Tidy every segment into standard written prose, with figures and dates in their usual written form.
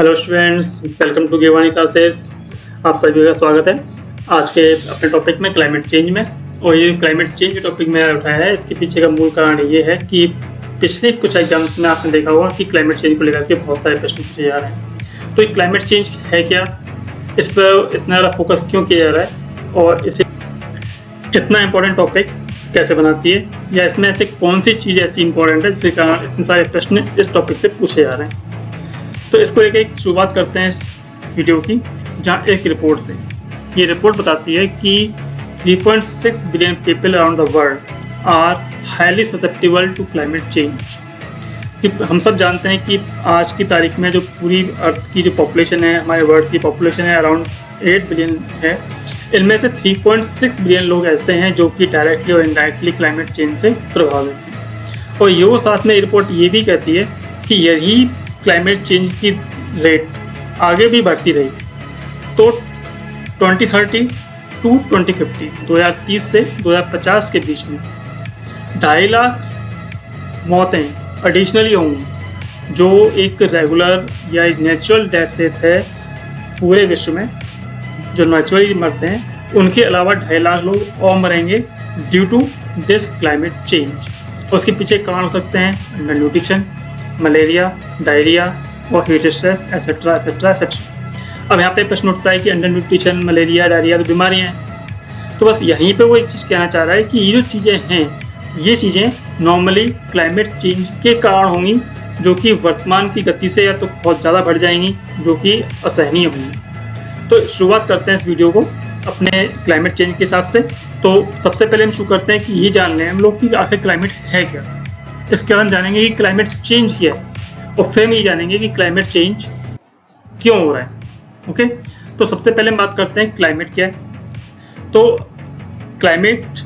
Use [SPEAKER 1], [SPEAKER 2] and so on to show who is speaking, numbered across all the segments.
[SPEAKER 1] Hello students, welcome to Givani classes. आप सभी का स्वागत है आज के अपने टॉपिक में क्लाइमेट चेंज में। और ये क्लाइमेट चेंज टॉपिक मैंने उठाया है, इसके पीछे का मूल कारण ये है कि पिछले कुछ एग्जाम्स में आपने देखा होगा कि क्लाइमेट चेंज को लेकर के बहुत सारे प्रश्न पूछे जा रहे हैं। तो ये क्लाइमेट चेंज है क्या, इस पर इतना ज़्यादा फोकस क्यों किया जा रहा है और इसे इतना इम्पोर्टेंट टॉपिक कैसे बनाती है, या इसमें ऐसे कौन सी चीज़ ऐसी इंपॉर्टेंट है जिसके कारण इतने सारे प्रश्न इस टॉपिक से पूछे जा रहे हैं। तो इसको एक शुरुआत करते हैं इस वीडियो की, जहाँ एक रिपोर्ट से। ये रिपोर्ट बताती है कि 3.6 billion people around the world are highly susceptible to climate change. कि हम सब जानते हैं कि आज की तारीख में जो पूरी अर्थ की जो पॉपुलेशन है, हमारे वर्ल्ड की पॉपुलेशन है अराउंड 8 बिलियन है। इनमें से 3.6 बिलियन लोग ऐसे हैं जो कि डायरेक्टली और इनडायरेक्टली क्लाइमेट चेंज से प्रभावित हैं। और ये साथ में रिपोर्ट ये भी कहती है कि यही क्लाइमेट चेंज की रेट आगे भी बढ़ती रही तो 2030 टू 2050 2030 से 2050 के बीच में 2.5 लाख मौतें एडिशनली होंगी, जो एक रेगुलर या एक नेचुरल डेथ रेट है पूरे विश्व में। जो नेचुरली मरते हैं उनके अलावा 2.5 लाख लोग और मरेंगे due to this climate change. और उसके पीछे कारण हो सकते हैं अंडर न्यूट्रिशन, मलेरिया, डायरिया और heat stress etcetera etcetera etcetera. अब यहाँ पे प्रश्न उठता है कि अंडर न्यूट्रिशन, मलेरिया, डायरिया तो बीमारियाँ हैं। तो बस यहीं पे वो एक चीज़ कहना चाह रहा है कि ये जो चीज़ें हैं, ये चीज़ें नॉर्मली क्लाइमेट चेंज के कारण होंगी, जो कि वर्तमान की गति से या तो बहुत ज़्यादा बढ़ जाएंगी, जो कि असहनीय होंगी। तो शुरुआत करते हैं इस वीडियो को अपने क्लाइमेट चेंज के हिसाब से। तो सबसे पहले हम शुरू करते हैं कि ये जान लें हम लोग कि आखिर क्लाइमेट है क्या। इसके बाद हम जानेंगे कि क्लाइमेट चेंज क्या है, और फिर हम ये जानेंगे कि क्लाइमेट चेंज क्यों हो रहा है। ओके, तो सबसे पहले हम बात करते हैं क्लाइमेट क्या है। तो क्लाइमेट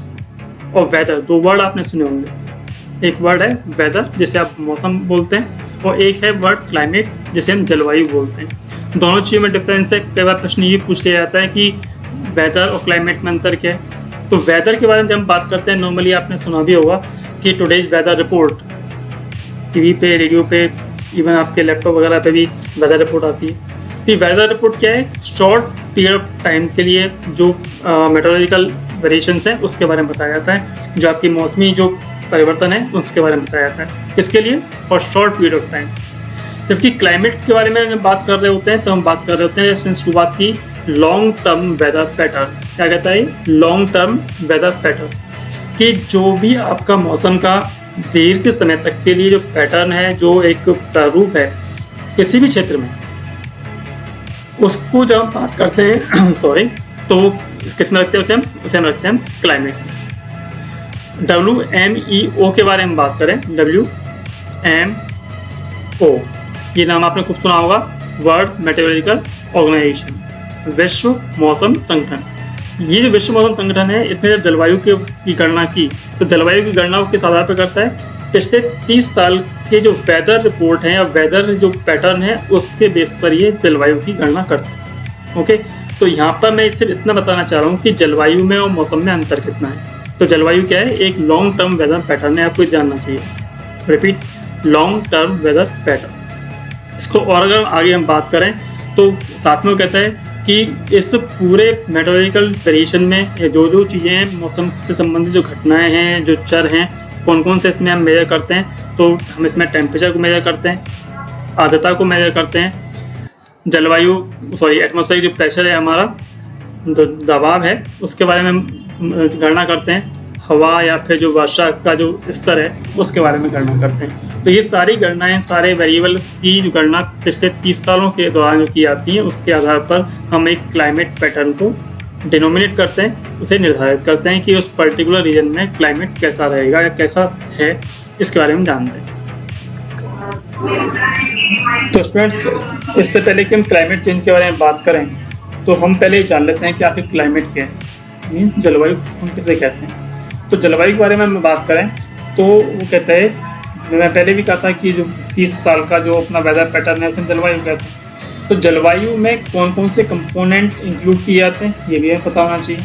[SPEAKER 1] और वेदर दो वर्ड आपने सुने होंगे। एक वर्ड है वेदर, जिसे आप मौसम बोलते हैं, और एक है वर्ड क्लाइमेट, जिसे हम जलवायु बोलते हैं। दोनों चीज़ों में डिफरेंस है। कई बार प्रश्न ये पूछ लिया जाता है कि वेदर और क्लाइमेट में अंतर क्या है। तो वेदर के बारे में जब हम बात करते हैं, नॉर्मली आपने सुना भी होगा कि टुडेज वेदर रिपोर्ट, टीवी पे, रेडियो पे, इवन आपके लैपटॉप वगैरह पे भी वेदर रिपोर्ट आती है। तो वेदर रिपोर्ट क्या है, शॉर्ट पीरियड ऑफ टाइम के लिए जो मेट्रोलॉजिकल वेरिएशंस हैं उसके बारे में बताया जाता है, जो आपकी मौसमी जो परिवर्तन है उसके बारे में बताया जाता है। किसके लिए? और शॉर्ट पीरियड ऑफ टाइम। जबकि क्लाइमेट के बारे में जब बात कर रहे होते हैं तो हम बात कर रहे होते हैं सिंस शुरुआत की लॉन्ग टर्म वेदर पैटर्न। क्या कहता है? लॉन्ग टर्म वेदर पैटर्न, कि जो भी आपका मौसम का दीर्घ समय तक के लिए जो पैटर्न है, जो एक प्रारूप है किसी भी क्षेत्र में, उसको जब हम बात करते हैं सॉरी, तो किस में रखते हैं उसे हम रखते हैं क्लाइमेट। WMEO के बारे में बात करें, WMO, ये नाम आपने खूब सुना होगा, वर्ल्ड मेट्रोलॉजिकल ऑर्गेनाइजेशन, विश्व मौसम संगठन। ये जो विश्व मौसम संगठन है, इसने जब जलवायु की गणना की, तो जलवायु की गणना किस आधार पर करता है? पिछले 30 साल के जो वेदर रिपोर्ट हैं या वेदर जो पैटर्न है उसके बेस पर ये जलवायु की गणना करता है। ओके, तो यहाँ पर मैं सिर्फ इतना बताना चाह रहा हूँ कि जलवायु में और मौसम में अंतर कितना है। तो जलवायु क्या है? एक लॉन्ग टर्म वेदर पैटर्न है, आपको जानना चाहिए। Repeat, long term weather pattern. इसको और अगर आगे हम बात करें तो साथ में वो कहता है कि इस पूरे मेट्रोलॉजिकल वेरिएशन में जो जो चीज़ें हैं, मौसम से संबंधित जो घटनाएं हैं, जो चर हैं, कौन कौन से इसमें हम मेजर करते हैं। तो हम इसमें टेम्परेचर को मेजर करते हैं, आर्द्रता को मेजर करते हैं, एटमॉस्फेरिक जो प्रेशर है, हमारा जो दबाव है उसके बारे में हम गणना करते हैं, हवा या फिर जो वर्षा का जो स्तर है उसके बारे में गणना करते हैं। तो ये सारी गणनाएं, सारे वेरिएबल्स की जो गणना पिछले 30 सालों के दौरान जो की जाती है, उसके आधार पर हम एक क्लाइमेट पैटर्न को डिनोमिनेट करते हैं, उसे निर्धारित करते हैं कि उस पर्टिकुलर रीजन में क्लाइमेट कैसा रहेगा या कैसा है, इसके बारे में जानते हैं। तो स्टूडेंट्स, इससे पहले कि हम क्लाइमेट चेंज के बारे में बात करें, तो हम पहले जान लेते हैं कि आखिर क्लाइमेट क्या है, जलवायु हम किसे कहते हैं। तो जलवायु के बारे में हम बात करें तो वो कहते हैं, मैं पहले भी कहा था कि जो 30 साल का जो अपना वेदर पैटर्न है उसे जलवायु कहते हैं। तो जलवायु में कौन कौन से कंपोनेंट इंक्लूड किए जाते हैं ये भी हमें पता होना चाहिए।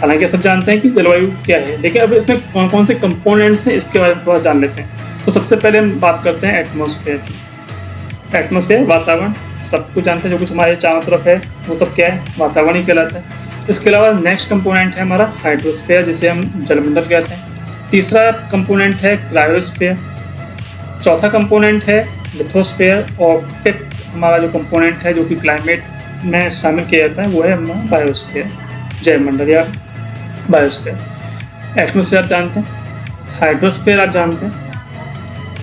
[SPEAKER 1] हालांकि सब जानते हैं कि जलवायु क्या है, लेकिन अब इसमें कौन कौन से कंपोनेंट्स हैं इसके बारे में थोड़ा जान लेते हैं। तो सबसे पहले हम बात करते हैं एटमॉस्फेयर की। एटमॉस्फेयर वातावरण, सब कुछ जानते हैं, जो कुछ हमारे चारों तरफ है वो सब क्या है, वातावरण ही कहलाता है। इसके अलावा नेक्स्ट कंपोनेंट है हमारा हाइड्रोस्फीयर, जिसे हम जलमंडल कहते हैं। तीसरा कंपोनेंट है क्रायोस्फीयर, चौथा कंपोनेंट है लिथोस्फीयर, और फिफ्थ हमारा जो कंपोनेंट है जो कि क्लाइमेट में शामिल किया जाता है वो है हमारा बायोस्फीयर, जैवमंडल या बायोस्फीयर। एटमॉस्फेयर आप जानते हैं, हाइड्रोस्फीयर आप जानते हैं।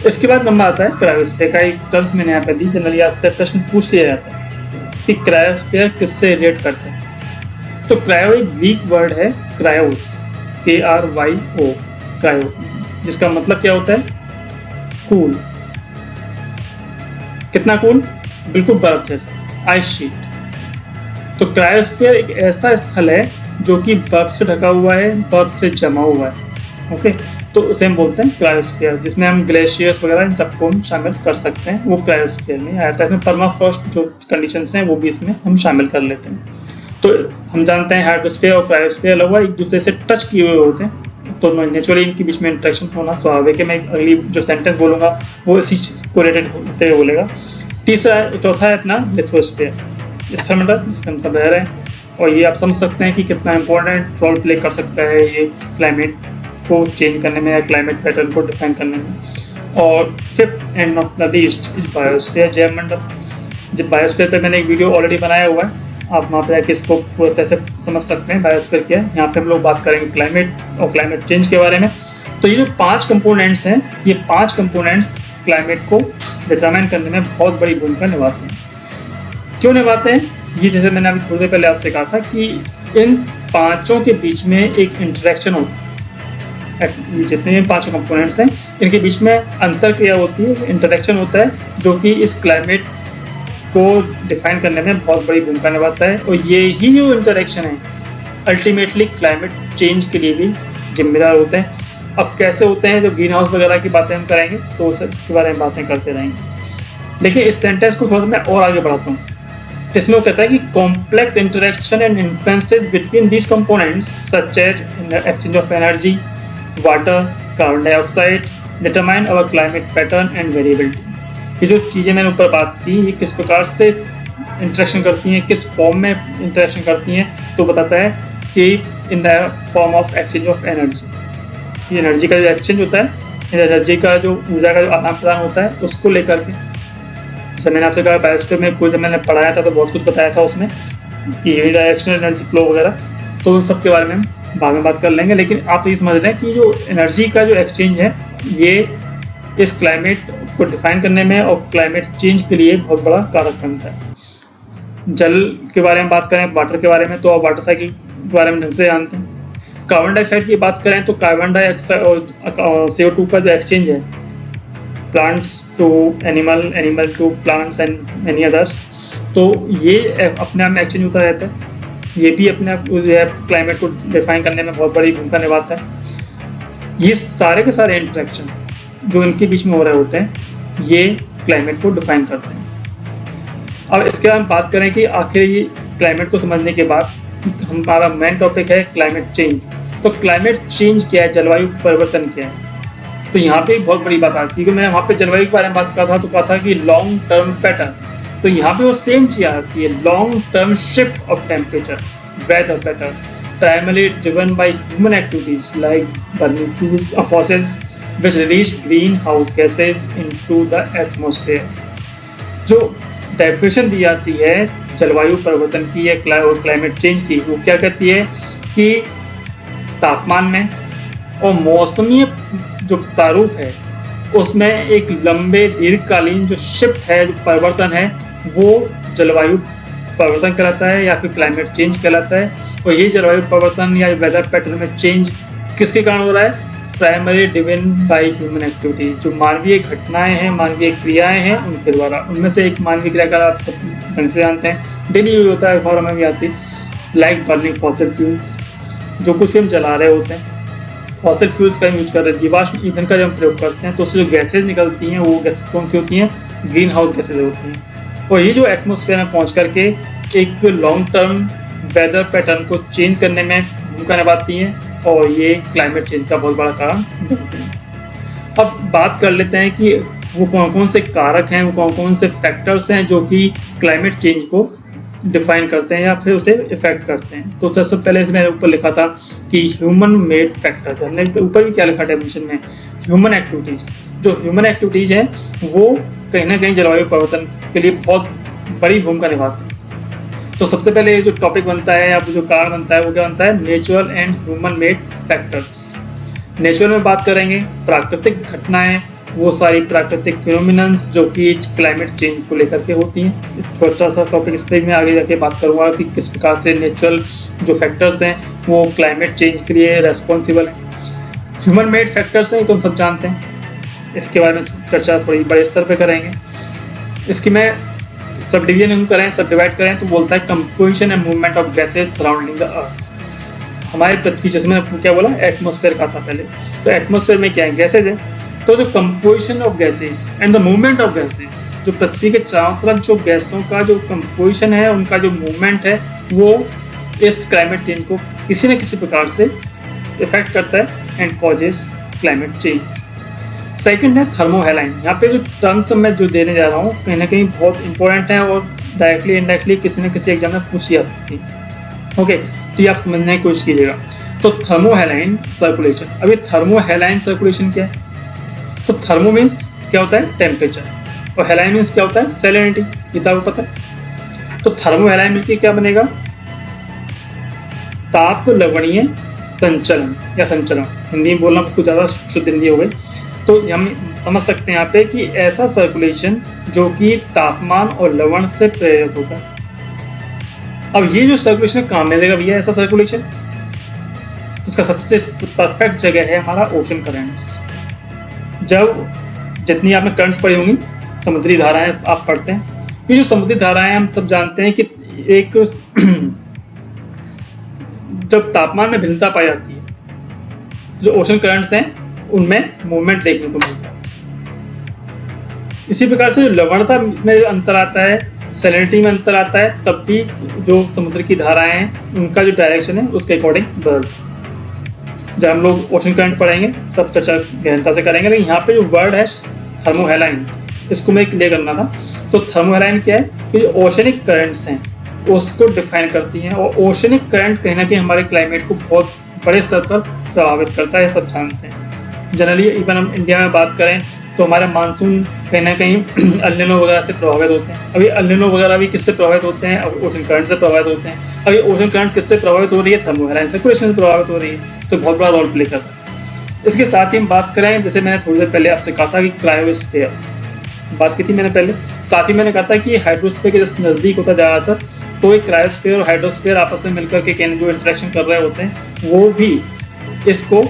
[SPEAKER 1] इसके बाद नंबर आता है क्रायोस्फीयर का। एक टर्म्स मैंने यहाँ पे दी, जनरली आपसे प्रश्न पूछ लिया जाता है कि क्रायोस्फीयर किससे रिलेट करते हैं। तो क्रायो एक ग्रीक वर्ड है, क्रायोस, KRYO, क्रायो, जिसका मतलब क्या होता है, कूल। कितना कूल, बिल्कुल बर्फ जैसा, आइस शीट। तो क्रायोस्फीयर एक ऐसा स्थल है जो कि बर्फ से ढका हुआ है, बर्फ से जमा हुआ है। ओके, तो उसे हम बोलते हैं क्रायोस्फीयर, जिसमें हम ग्लेशियर्स वगैरह इन सबको हम शामिल कर सकते हैं। वो क्रायोस्फीयर में आता है। इसमें परमाफ्रॉस्ट जो कंडीशंस हैं वो भी इसमें हम शामिल कर लेते हैं। तो हम जानते हैं हाइड्रोस्फीयर और क्रायोस्फीयर लगभग एक दूसरे से टच किए हुए होते हैं, तो नेचुरली इनके बीच में इंटरेक्शन होना स्वाभाविक है। मैं अगली जो सेंटेंस बोलूंगा वो इसी को रिलेटेड होते हुए बोलेगा। चौथा है अपना लिथोस्फीयर, स्थलमंडल जिसमें हम सब रह रहे हैं, और ये आप समझ सकते हैं कि कितना इंपॉर्टेंट रोल प्ले कर सकता है ये क्लाइमेट को चेंज करने में या क्लाइमेट पैटर्न को डिफाइन करने में। और fifth and not the least is biosphere, जैवमंडल। जब बायोस्फीयर पे मैंने एक वीडियो ऑलरेडी बनाया हुआ है, आप वहाँ पे जाके इसको पूरी तरह से समझ सकते हैं बायोस्फीयर क्या है। यहाँ पे हम लोग बात करेंगे क्लाइमेट और क्लाइमेट चेंज के बारे में। तो ये जो 5 कंपोनेंट्स हैं, ये 5 कंपोनेंट्स क्लाइमेट को डिटरमाइन करने में बहुत बड़ी भूमिका निभाते हैं। क्यों निभाते हैं? ये जैसे मैंने अभी थोड़ी देर पहले आपसे कहा था कि इन पांचों के बीच में एक इंटरेक्शन होता है। जितने भी 5 कंपोनेंट्स हैं इनके बीच में अंतर क्रिया होती है, इंटरेक्शन होता है, जो कि इस क्लाइमेट को डिफाइन करने में बहुत बड़ी भूमिका निभाता है। और ये ही जो इंटरेक्शन है अल्टीमेटली क्लाइमेट चेंज के लिए भी जिम्मेदार होते हैं। अब कैसे होते हैं, जो ग्रीन हाउस वगैरह की बातें हम करेंगे तो इसके बारे में बातें करते रहेंगे। देखिए इस सेंटेंस को थोड़ा मैं और आगे बढ़ाता हूँ। इसमें वो कहता है कि complex interaction and influences between these components such as exchange of energy, water, carbon dioxide determine our climate pattern and variability. ये जो चीज़ें मैंने ऊपर बात की, ये किस प्रकार से इंटरेक्शन करती हैं, किस फॉर्म में इंटरेक्शन करती हैं, तो बताता है कि in the form of exchange of energy. ये एनर्जी का जो एक्सचेंज होता है, एनर्जी का जो ऊर्जा का जो आदान प्रदान होता है उसको लेकर के, जैसे मैंने आपसे कहा बायोस्फीयर में कोई जब मैंने पढ़ाया था तो बहुत कुछ बताया था उसमें कि यूनिडायरेक्शनल एनर्जी फ्लो वगैरह, तो उन सब के बारे में हम बाद में बात कर लेंगे। लेकिन आप ये समझ रहे हैं कि जो एनर्जी का जो एक्सचेंज है ये इस क्लाइमेट को डिफाइन करने में और क्लाइमेट चेंज के लिए बहुत बड़ा कारक बनता है। जल के बारे में बात करें, वाटर के बारे में, तो आप वाटर साइकिल के बारे में ढंग से जानते हैं। कार्बन डाइऑक्साइड की बात करें तो कार्बन डाइऑक्साइड और CO2 का जो एक्सचेंज है, plants to animal, animal to plants and many others, तो ये अपने आप में एक्सचेंज होता रहता है। ये भी अपने आप जो है क्लाइमेट को डिफाइन करने में बहुत बड़ी भूमिका निभाता है। ये सारे के सारे इंटरेक्शन जो इनके बीच में हो रहे होते हैं, ये क्लाइमेट को डिफाइन करते हैं। अब इसके बाद हम बात करें कि आखिर ये क्लाइमेट को समझने के बाद हमारा मेन टॉपिक है क्लाइमेट चेंज। तो क्लाइमेट चेंज क्या है, जलवायु परिवर्तन क्या है? तो यहाँ पे एक बहुत बड़ी बात आती है कि मैं वहाँ पे जलवायु के बारे में बात कर रहा था तो कहा था कि लॉन्ग टर्म पैटर्न, तो यहाँ पे वो सेम चीज आती है, long term shift of temperature, weather pattern primarily driven by human activities like burning fuels और fossils which release green house gases into the atmosphere. जो डेफिनेशन दी जाती है जलवायु परिवर्तन की या क्लाइमेट चेंज की, वो क्या कहती है कि तापमान में और मौसमी जो प्रारूप है उसमें एक लंबे दीर्घकालीन जो शिफ्ट है, जो परिवर्तन है, वो जलवायु परिवर्तन कहलाता है या फिर क्लाइमेट चेंज कहलाता है। और ये जलवायु परिवर्तन या वेदर पैटर्न में चेंज किसके कारण हो रहा है? Primary driven by human activities, जो मानवीय घटनाएं हैं, मानवीय क्रियाएं हैं उनके द्वारा। उनमें से एक मानवीय क्रिया का आप सब ढंग से जानते हैं, डेली यूज होता है, खबर में भी आती, लाइक बर्निंग फॉसिल फ्यूल्स, जो कुछ भी हम जला रहे होते हैं, फॉसिल फ्यूल्स का यूज कर रहे हैं, जीवाश्म ईंधन का जब हम प्रयोग करते हैं तो उससे जो गैसेज निकलती हैं वो गैसेज कौन सी होती हैं? ग्रीन हाउस गैसेज होती हैं। और ये जो एटमॉस्फेयर में पहुंच करके एक लॉन्ग टर्म वेदर पैटर्न को चेंज करने में भूमिका निभाती हैं और ये क्लाइमेट चेंज का बहुत बड़ा कारण बनते हैं। अब बात कर लेते हैं कि वो कौन कौन से कारक हैं, वो कौन कौन से फैक्टर्स हैं जो कि क्लाइमेट चेंज को डिफाइन करते हैं या फिर उसे इफेक्ट करते हैं। तो सबसे पहले मैंने ऊपर लिखा था कि ह्यूमन मेड फैक्टर्स, हमने ऊपर भी क्या लिखा डेफिनेशन में, ह्यूमन एक्टिविटीज। जो ह्यूमन एक्टिविटीज हैं वो कहीं ना कहीं जलवायु परिवर्तन के लिए बहुत बड़ी भूमिका निभाते हैं। तो सबसे पहले जो टॉपिक बनता है या जो कारण बनता है वो क्या बनता है, natural and human made factors. Natural में बात करेंगे प्राकृतिक घटनाएं, वो सारी प्राकृतिक फिनोमिनन्स जो कि क्लाइमेट चेंज को लेकर के होती हैं। छोटा सा टॉपिक इस पर मैं आगे जाके बात करूंगा कि किस प्रकार से नेचुरल जो फैक्टर्स हैं वो क्लाइमेट चेंज के लिए रेस्पॉन्सिबल हैं। ह्यूमन मेड फैक्टर्स हैं तो हम सब जानते हैं, इसके बारे में चर्चा थोड़ी बड़े स्तर पे करेंगे। इसकी मैं सब डिवीजन करें, सब डिवाइड करें तो बोलता है composition and movement of gases surrounding the earth. हमारी पृथ्वी, जैसे मैंने क्या बोला, एटमॉस्फेयर का था पहले, तो एटमॉस्फेयर में क्या है, गैसेज है। तो जो composition of gases and the movement of gases, जो पृथ्वी के चारों तरफ जो गैसों का जो कंपोजिशन है, उनका जो मूवमेंट है, वो इस क्लाइमेट चेंज को किसी न किसी प्रकार से इफेक्ट करता है and causes climate change. Second है थर्मोहेलाइन। यहाँ पे जो टर्म्स मैं जो देने जा रहा हूँ कहीं ना कहीं बहुत इंपॉर्टेंट है और डायरेक्टली इनडायरेक्टली किसी न किसी एग्जाम में पूछी जा सकती है। ओके, तो ये आप समझने की कोशिश कीजिएगा। तो थर्मोहेलाइन सर्कुलेशन, अभी थर्मोहेलाइन सर्कुलेशन क्या है? तो थर्मो मीन्स क्या होता है, टेम्परेचर, और हेलाइन मीन्स क्या होता है, सैलिनिटी। ये तो आपको पता है। तो थर्मोहेलाइन मिलकर क्या बनेगा, ताप लवणीय संचलन या संचलन। हिंदी में बोलना कुछ ज़्यादा शुद्ध हिंदी हो गई। तो हम समझ सकते हैं यहाँ पे कि ऐसा सर्कुलेशन जो कि तापमान और लवण से प्रेरित होता है। अब ये जो सर्कुलेशन काम मिलेगा भैया, ऐसा सर्कुलेशन, तो इसका सबसे परफेक्ट जगह है हमारा ओशन करंट्स। जब जितनी आपने करंट्स पढ़ी होंगी, समुद्री धाराएं आप पढ़ते हैं, ये जो समुद्री धाराएं हम सब जानते हैं कि एक जब तापमान में भिन्नता पाई जाती है, जो ओशन करंट्स हैं उनमें मूवमेंट देखने को मिलता है। इसी प्रकार से जो लवणता में अंतर आता है, सैलिनिटी में अंतर आता है, तब भी जो समुद्र की धाराएं हैं उनका जो डायरेक्शन है उसके अकॉर्डिंग बदलता है। जब हम लोग ओशन करंट पढ़ेंगे तब चर्चा गहनता से करेंगे, लेकिन यहाँ पे जो वर्ड है थर्मोहेलाइन, इसको मैं क्लियर करना था। तो थर्मोहेलाइन क्या है कि जो ओशनिक करंट्स हैं उसको डिफाइन करती हैं, और ओशनिक करंट कहीं ना कहीं हमारे क्लाइमेट को बहुत बड़े स्तर पर प्रभावित करता है, सब जानते हैं। जनरली इवन हम इंडिया में बात करें तो हमारे मानसून कहीं ना कहीं अल नीनो वगैरह से प्रभावित होते हैं। अभी अल नीनो वगैरह भी किससे प्रभावित होते हैं, ओशन करंट से प्रभावित होते हैं। अभी ओशन करंट किससे प्रभावित हो रही है, थर्मोहेलाइन सर्कुलेशन से प्रभावित हो रही है, तो बहुत बड़ा रोल प्ले करता है। इसके साथ ही हम बात करें, जैसे मैंने थोड़ी देर पहले आपसे कहा था कि क्रायोस्फीयर बात की थी मैंने पहले, साथ ही मैंने कहा था कि हाइड्रोस्फीयर के जैसे नजदीक होता जा रहा था, तो एक क्रायोस्फीयर और हाइड्रोस्फीयर आपस में मिलकर के जो इंटरेक्शन कर रहे होते हैं वो भी इसको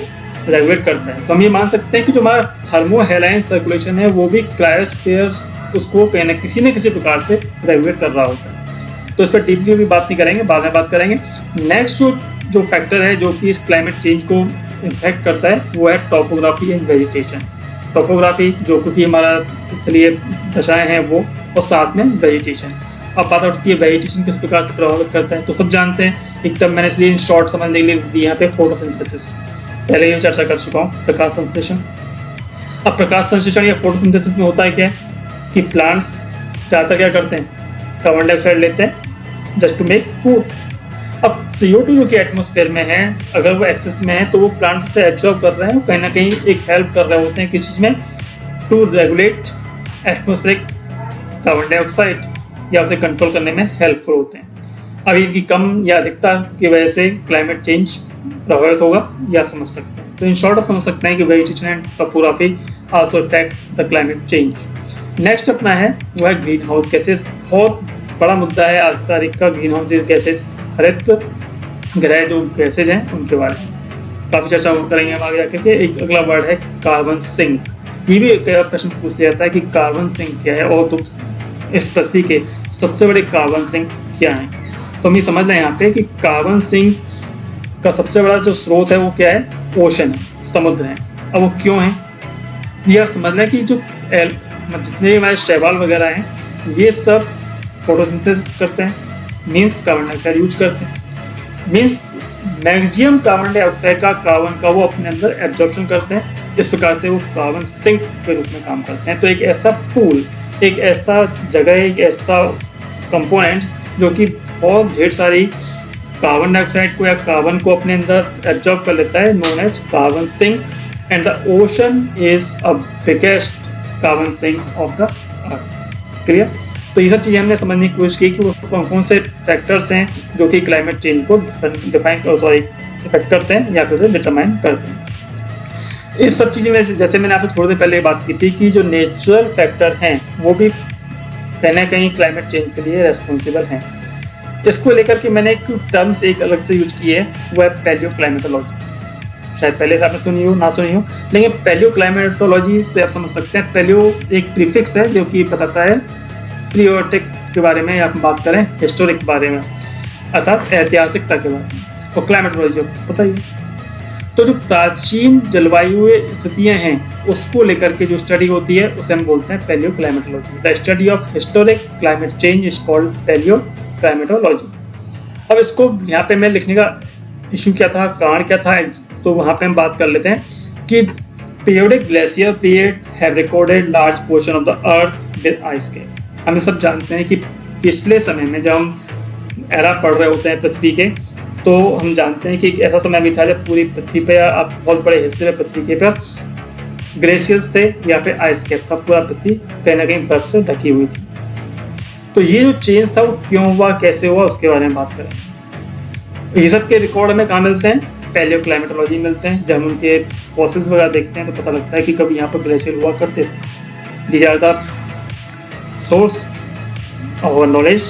[SPEAKER 1] रेगुलेट करता है। तो हम ये मान सकते हैं कि जो हमारा थर्मोहेलाइन सर्कुलेशन है वो भी क्रायोस्फीयर उसको किसी न किसी प्रकार से रेगुलेट कर रहा होता है। तो इस पर डीपली भी बात नहीं करेंगे, बाद में बात करेंगे। नेक्स्ट जो फैक्टर है जो कि इस क्लाइमेट चेंज को इम्पैक्ट करता है वो है टोपोग्राफी एंड वेजिटेशन। टोपोग्राफी जो कि हमारा स्थलीय दशाएं हैं वो, और साथ में वेजिटेशन। अब बात उठती है वेजिटेशन किस प्रकार से प्रभावित करता है, तो सब जानते हैं। एक टर्म मैंने इसलिए शॉर्ट समझने के लिए दी यहाँ पे, फोटोसिंथेसिस। पहले ये चर्चा कर चुका हूँ, प्रकाश संश्लेषण। अब प्रकाश संश्लेषण या फोटोसिंथेसिस में होता है क्या कि प्लांट्स ज़्यादातर क्या करते हैं, कार्बन डाइऑक्साइड लेते हैं जस्ट टू मेक फूड। अब CO2 जो कि एटमॉस्फेयर में है, अगर वो एक्सेस में है तो वो प्लांट्स उसे एब्जॉर्ब कर रहे हैं, कहीं ना कहीं एक हेल्प कर रहे होते हैं किस चीज़ में, to regulate atmospheric carbon dioxide, या उसे कंट्रोल करने में हेल्पफुल होते हैं। अब इनकी कम या अधिकता की वजह से क्लाइमेट चेंज प्रभावित होगा, या समझ सकते हैं। तो इन शॉर्ट आप समझ सकते हैं कि vegetation and topography also effect the climate change. Next अपना है वो है ग्रीन हाउस गैसेस। बहुत बड़ा मुद्दा है आज तारीख का ग्रीन हाउस गैसेस, हरित ग्रह जो गैसेज हैं उनके बारे में काफ़ी चर्चा करेंगे हम आगे जाकर के। एक अगला वर्ड है कार्बन सिंक। ये भी एक प्रश्न पूछ लिया जाता है कि कार्बन सिंक क्या है, और तो इस पृथ्वी के सबसे बड़े कार्बन सिंक क्या हैं। तो हम ये समझ लें यहाँ पे कि कार्बन सिंक का सबसे बड़ा जो स्रोत है वो क्या है, ओशन है, समुद्र है। अब वो क्यों है ये आप समझ लें कि जो जितने हमारे शैवाल वगैरह हैं ये सब फोटोसिंथेसिस करते हैं, मीन्स कार्बन डाइऑक्साइड यूज करते हैं। मीन्स मैक्सिमम कार्बन डाइऑक्साइड का वो अपने अंदर एब्जॉर्प्शन करते हैं। इस प्रकार से वो कार्बन सिंक के रूप में काम करते हैं। तो एक ऐसा पूल, एक ऐसा जगह, एक ऐसा कंपोनेंट्स जो कि बहुत ढेर सारी कार्बन डाइऑक्साइड को या कार्बन को अपने अंदर एब्जॉर्ब कर लेता है, known as carbon sink. And the ocean is a biggest carbon sink of the earth. Clear? तो ये सब चीज़ें हमने समझने की कोशिश की कि वो कौन कौन से फैक्टर्स हैं जो कि क्लाइमेट चेंज को इफेक्ट करते हैं या फिर डिटरमाइन करते हैं। इस सब चीज़ें में जैसे मैंने आपसे थोड़ी देर पहले बात की थी कि जो नेचुरल फैक्टर हैं वो भी कहीं ना कहीं क्लाइमेट चेंज के लिए रेस्पॉन्सिबल हैं। इसको लेकर के मैंने एक टर्म्स एक अलग से यूज की है, वो है पैलियो क्लाइमेटोलॉजी। शायद पहले से आपने सुनी हो ना सुनी हो, लेकिन पैलियो क्लाइमेटोलॉजी से आप समझ सकते हैं। पैलियो एक प्रीफिक्स है जो कि बताता है प्रियोटिक के बारे में, या आप बात करें हिस्टोरिक के बारे में, अर्थात ऐतिहासिकता के बारे में। और क्लाइमेटोलॉजी पता ही है। तो जो प्राचीन जलवायु स्थितियां हैं उसको लेकर के जो स्टडी होती है उसे हम बोलते हैं palaeoclimatology. The study of historic climate change is called palaeoclimatology. अब इसको यहाँ पे मैं लिखने का इशू क्या था, कारण क्या था, तो वहाँ पे हम बात कर लेते हैं कि periodic glacier period have recorded large portion of the earth with ice cap. हम सब जानते हैं कि पिछले समय में जब हम एरा पढ़ रहे होते हैं पृथ्वी के, तो हम जानते हैं कि एक ऐसा समय भी था जब पूरी पृथ्वी पे या बहुत बड़े हिस्से में पृथ्वी के पर ग्लेशियर्स थे या फिर आइस कैप था। पूरा पृथ्वी कहीं ना कहीं बर्फ से ढकी हुई थी। तो ये जो चेंज था वो क्यों हुआ, कैसे हुआ, उसके बारे में बात करें। ये सब के रिकॉर्ड हमें कहाँ मिलते हैं? पैलियो क्लाइमेटोलॉजी मिलते हैं। जब हम उनके फॉसिल्स वगैरह देखते हैं तो पता लगता है कि कभी यहाँ पर ग्लेशियर हुआ करते थे। These are the source of knowledge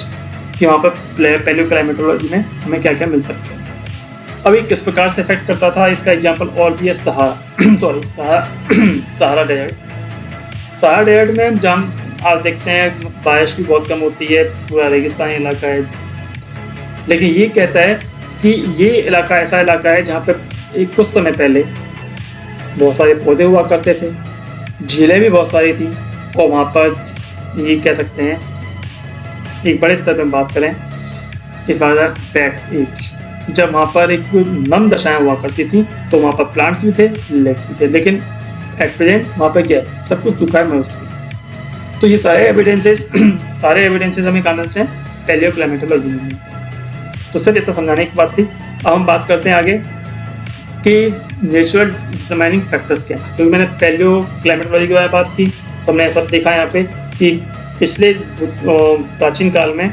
[SPEAKER 1] कि वहाँ पर पैलियो क्लाइमेटोलॉजी में हमें क्या क्या मिल सकता है। अभी किस प्रकार से इफेक्ट करता था, इसका एग्जांपल और भी है सहारा डेजर्ट में जहाँ आप देखते हैं बारिश भी बहुत कम होती है, पूरा रेगिस्तानी इलाका है। लेकिन ये कहता है कि ये इलाका ऐसा इलाका है जहाँ पे एक कुछ समय पहले बहुत सारे पौधे हुआ करते थे, झीलें भी बहुत सारी थी, और वहाँ पर ये कह सकते हैं एक बड़े स्तर पर बात करें इस बार फैट एज, जब वहाँ पर एक नम दशाएं हुआ करती थी तो वहाँ पर प्लांट्स भी थे, लेक्स भी थे। लेकिन एट प्रेजेंट वहाँ पर क्या है, सब कुछ चुका है मोस्टली। तो ये सारे एविडेंसेस हमें कहाँ मिलते हैं? पैलियो क्लाइमेटोलॉजी में। तो सिर्फ इतना समझाने की बात थी। अब हम बात करते हैं आगे कि नेचुरल डिटरमाइनिंग फैक्टर्स क्या है। क्योंकि मैंने पैलियो क्लाइमेटोलॉजी के बारे में बात की तो हमने सब देखा यहाँ पे कि पिछले प्राचीन काल में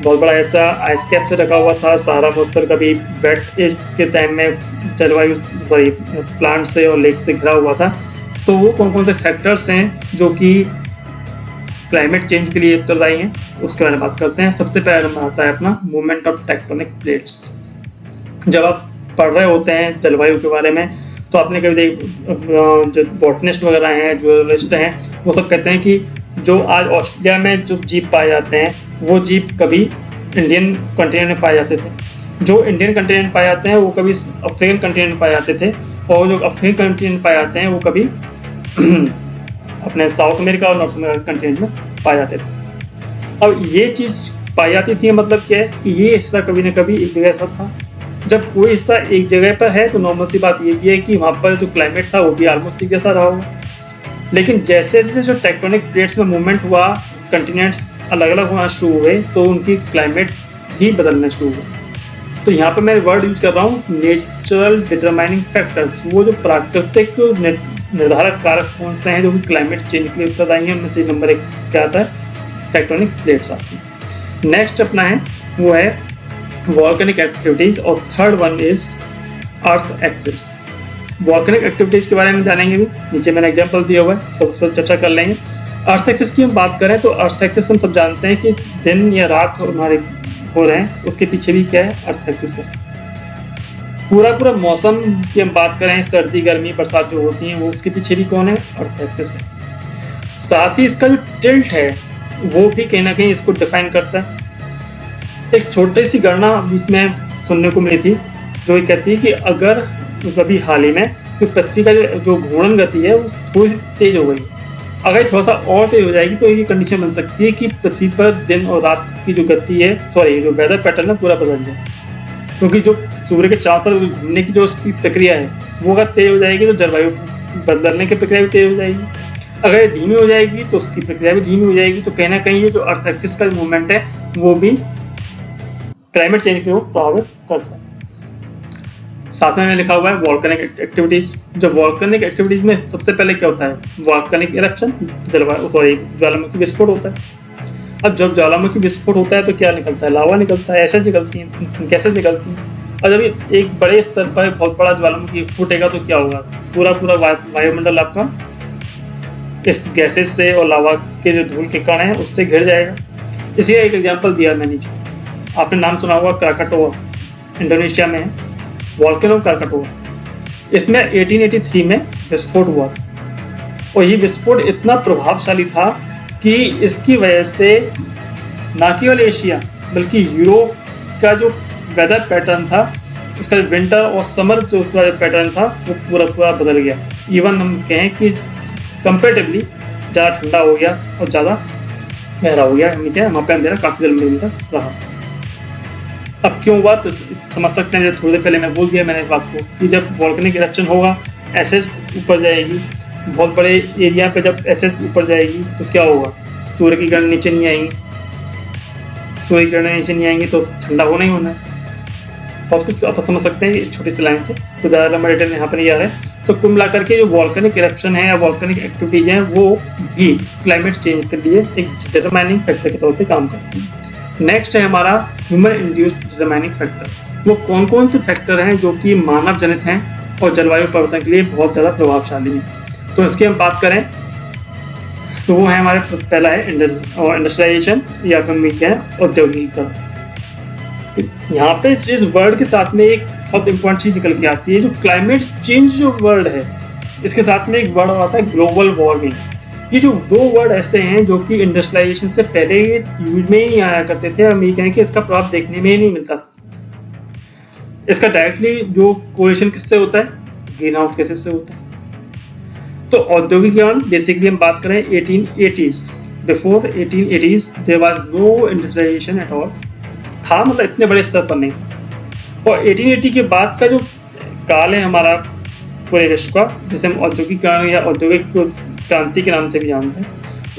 [SPEAKER 1] बहुत बड़ा ऐसा आइस कैप से ढका हुआ था। सहारा मोस्तर कभी वेट एज के टाइम में जलवायु प्लांट से और लेक से घिरा हुआ था। तो वो कौन कौन से फैक्टर्स हैं जो कि क्लाइमेट चेंज के लिए उत्तरदायी हैं, उसके बारे में बात करते हैं। सबसे पहले नंबर आता है अपना मूवमेंट ऑफ टेक्टोनिक प्लेट्स। जब आप पढ़ रहे होते हैं जलवायु के बारे में तो आपने कभी जो बॉटनिस्ट वगैरह हैं, ज्यूलॉजिस्ट हैं, वो सब कहते हैं कि जो आज ऑस्ट्रेलिया में जो जीव पाए जाते हैं वो जीव कभी इंडियन कॉन्टिनेंट में पाए जाते थे। जो इंडियन कॉन्टिनेंट में पाए जाते हैं वो कभी अफ्रीकन कॉन्टिनेंट में पाए जाते थे, और जो अफ्रीकन कॉन्टिनेंट में पाए जाते हैं वो कभी अपने साउथ अमेरिका और नॉर्थ अमेरिका कॉन्टिनेंट में पाए जाते थे। अब ये चीज़ पाई जाती थी, मतलब क्या है कि ये हिस्सा कभी ना कभी एक जगह ऐसा था। जब कोई हिस्सा एक जगह पर है तो नॉर्मल सी बात ये भी है कि वहाँ पर जो क्लाइमेट था वो भी ऑलमोस्ट एक जैसा रहा होगा। लेकिन जैसे जैसे जो टेक्टोनिक प्लेट्स में मूवमेंट हुआ, कंटिनेंट्स अलग अलग होना शुरू हुए, तो उनकी क्लाइमेट भी बदलना शुरू हुआ। तो यहाँ पर मैं वर्ड यूज कर रहा हूँ नेचुरल डिटरमाइनिंग फैक्टर्स। वो जो प्राकृतिक निर्धारक कारक कौन से हैं जो कि क्लाइमेट चेंज के लिए उत्तरदायी हैं, उनमें से नंबर 1 क्या आता है? टेक्टोनिक प्लेट्स आती है। नेक्स्ट अपना है वो है वॉल्केनिक एक्टिविटीज, और third one is earth axis. Volcanic activities के बारे में जानेंगे भी, नीचे मैंने एग्जांपल दिया हुआ है तो उस पर चर्चा कर लेंगे। अर्थ एक्सिस की हम बात करें तो अर्थ एक्सिस हम सब जानते हैं कि दिन या रात हमारे हो रहे हैं, उसके पीछे भी क्या है? अर्थ एक्सिस है। पूरा मौसम की हम बात करें, सर्दी गर्मी बरसात जो होती हैं, वो उसके पीछे भी कौन है? अर्थ एक्सिस है। साथ ही इसका जो टिल्ट है वो भी कहीं ना कहीं इसको डिफाइन करता है। एक छोटी सी गणना बीच में सुनने को मिली थी जो ये कहती है कि अगर कभी हाल ही में तो पृथ्वी का जो घूर्णन गति है वो थोड़ी सी तेज हो गई, अगर थोड़ा सा और तेज हो जाएगी तो ये कंडीशन बन सकती है कि पृथ्वी पर दिन और रात की जो गति है, जो वेदर पैटर्न है पूरा बदल जाए। क्योंकि जो सूर्य के चारों तरफ घूमने की जो उसकी प्रक्रिया है वो अगर तेज हो जाएगी तो जलवायु बदलने की प्रक्रिया भी तेज हो जाएगी। अगर ये धीमी हो जाएगी तो उसकी प्रक्रिया भी धीमी हो जाएगी। तो कहीं ना कहीं ये जो अर्थ एक्सिस का मूवमेंट है वो भी क्लाइमेट चेंज को प्रभावित करता है। साथ में लिखा हुआ है वॉल्केनिक एक्टिविटीज। जो वॉल्केनिक एक्टिविटीज में सबसे पहले क्या होता है, वॉल्केनिक इरप्शन, ज्वालामुखी विस्फोट होता है। अब जब ज्वालामुखी विस्फोट होता है तो क्या निकलता है, लावा निकलता है, एसेस निकलती है, गैसेस निकलती हैं। और जब एक बड़े स्तर पर बहुत बड़ा ज्वालामुखी फूटेगा तो क्या होगा, पूरा वायुमंडल आपका इस गैसेस से और लावा के जो धूल के कण हैं उससे घिर जाएगा। इसी का एक एग्जांपल दिया मैंने नीचे, आपने नाम सुना होगा क्राकाटोआ, इंडोनेशिया में है वॉल्केनो क्राकाटोआ। इसमें 1883 में विस्फोट हुआ था और ये विस्फोट इतना प्रभावशाली था कि इसकी वजह से न केवल एशिया बल्कि यूरोप का जो वेदर पैटर्न था, उसका विंटर और समर जो पैटर्न था वो पूरा बदल गया। इवन हम कहें कि कंपेरेटिवली ज़्यादा ठंडा हो गया और ज़्यादा गहरा हो गया। हमें क्या वहाँ पे अंधेरा काफ़ी देर में तक रहा। अब क्यों हुआ तो समझ सकते हैं, थोड़ी देर पहले मैं बोल दिया मैंने इस बात को कि जब वॉल्केनिक इरप्शन होगा, एसेस ऊपर जाएगी, बहुत बड़े एरिया पे जब एसेस ऊपर जाएगी तो क्या होगा, सूर्य की किरणें नीचे नहीं आएंगी। सूर्य की किरणें नीचे नहीं आएंगी तो ठंडा होना ही होना है। बहुत कुछ आप समझ सकते हैं इस छोटी सी लाइन से, तो ज़्यादा लंबा डिटेल यहाँ पर नहीं आ रहा है। तो कुल मिलाकर के जो वॉल्केनिक इरप्शन है या वॉल्केनिक एक्टिविटीज हैं वो भी क्लाइमेट चेंज के लिए एक डिटरमाइनिंग फैक्टर के तौर पे काम करती है। नेक्स्ट है हमारा ह्यूमन इंड्यूस्ड डिटरमाइनिंग फैक्टर। वो कौन कौन से फैक्टर हैं जो कि मानव जनित हैं और जलवायु परिवर्तन के लिए बहुत ज़्यादा प्रभावशाली हैं। तो इसकी हम बात करें तो वो है हमारे पहला है इंडस्ट्रियलाइजेशन या औद्योगिकीकरण। यहाँ पे इस वर्ड के साथ में एक बहुत इंपॉर्टेंट चीज निकल के आती है, जो क्लाइमेट चेंज जो वर्ड है इसके साथ में एक वर्ड और आता है ग्लोबल वार्मिंग। ये जो दो वर्ड ऐसे हैं जो कि इंडस्ट्रियलाइजेशन से पहले यूज में ही आया करते थे, हम ये कहें कि इसका प्रभाव देखने में ही नहीं मिलता। इसका डायरेक्टली जो कोरिलेशन किससे होता है, ग्रीन हाउस गैसेस से होता है। तो औद्योगिकीकरण बेसिकली हम बात करें 1880s, before 1880s there was no industrialisation at all, था मतलब इतने बड़े स्तर पर नहीं। और 1880 के बाद का जो काल है हमारा पूरे विश्व का, जिसे हम औद्योगिकीकरण या औद्योगिक क्रांति के नाम से भी जानते हैं,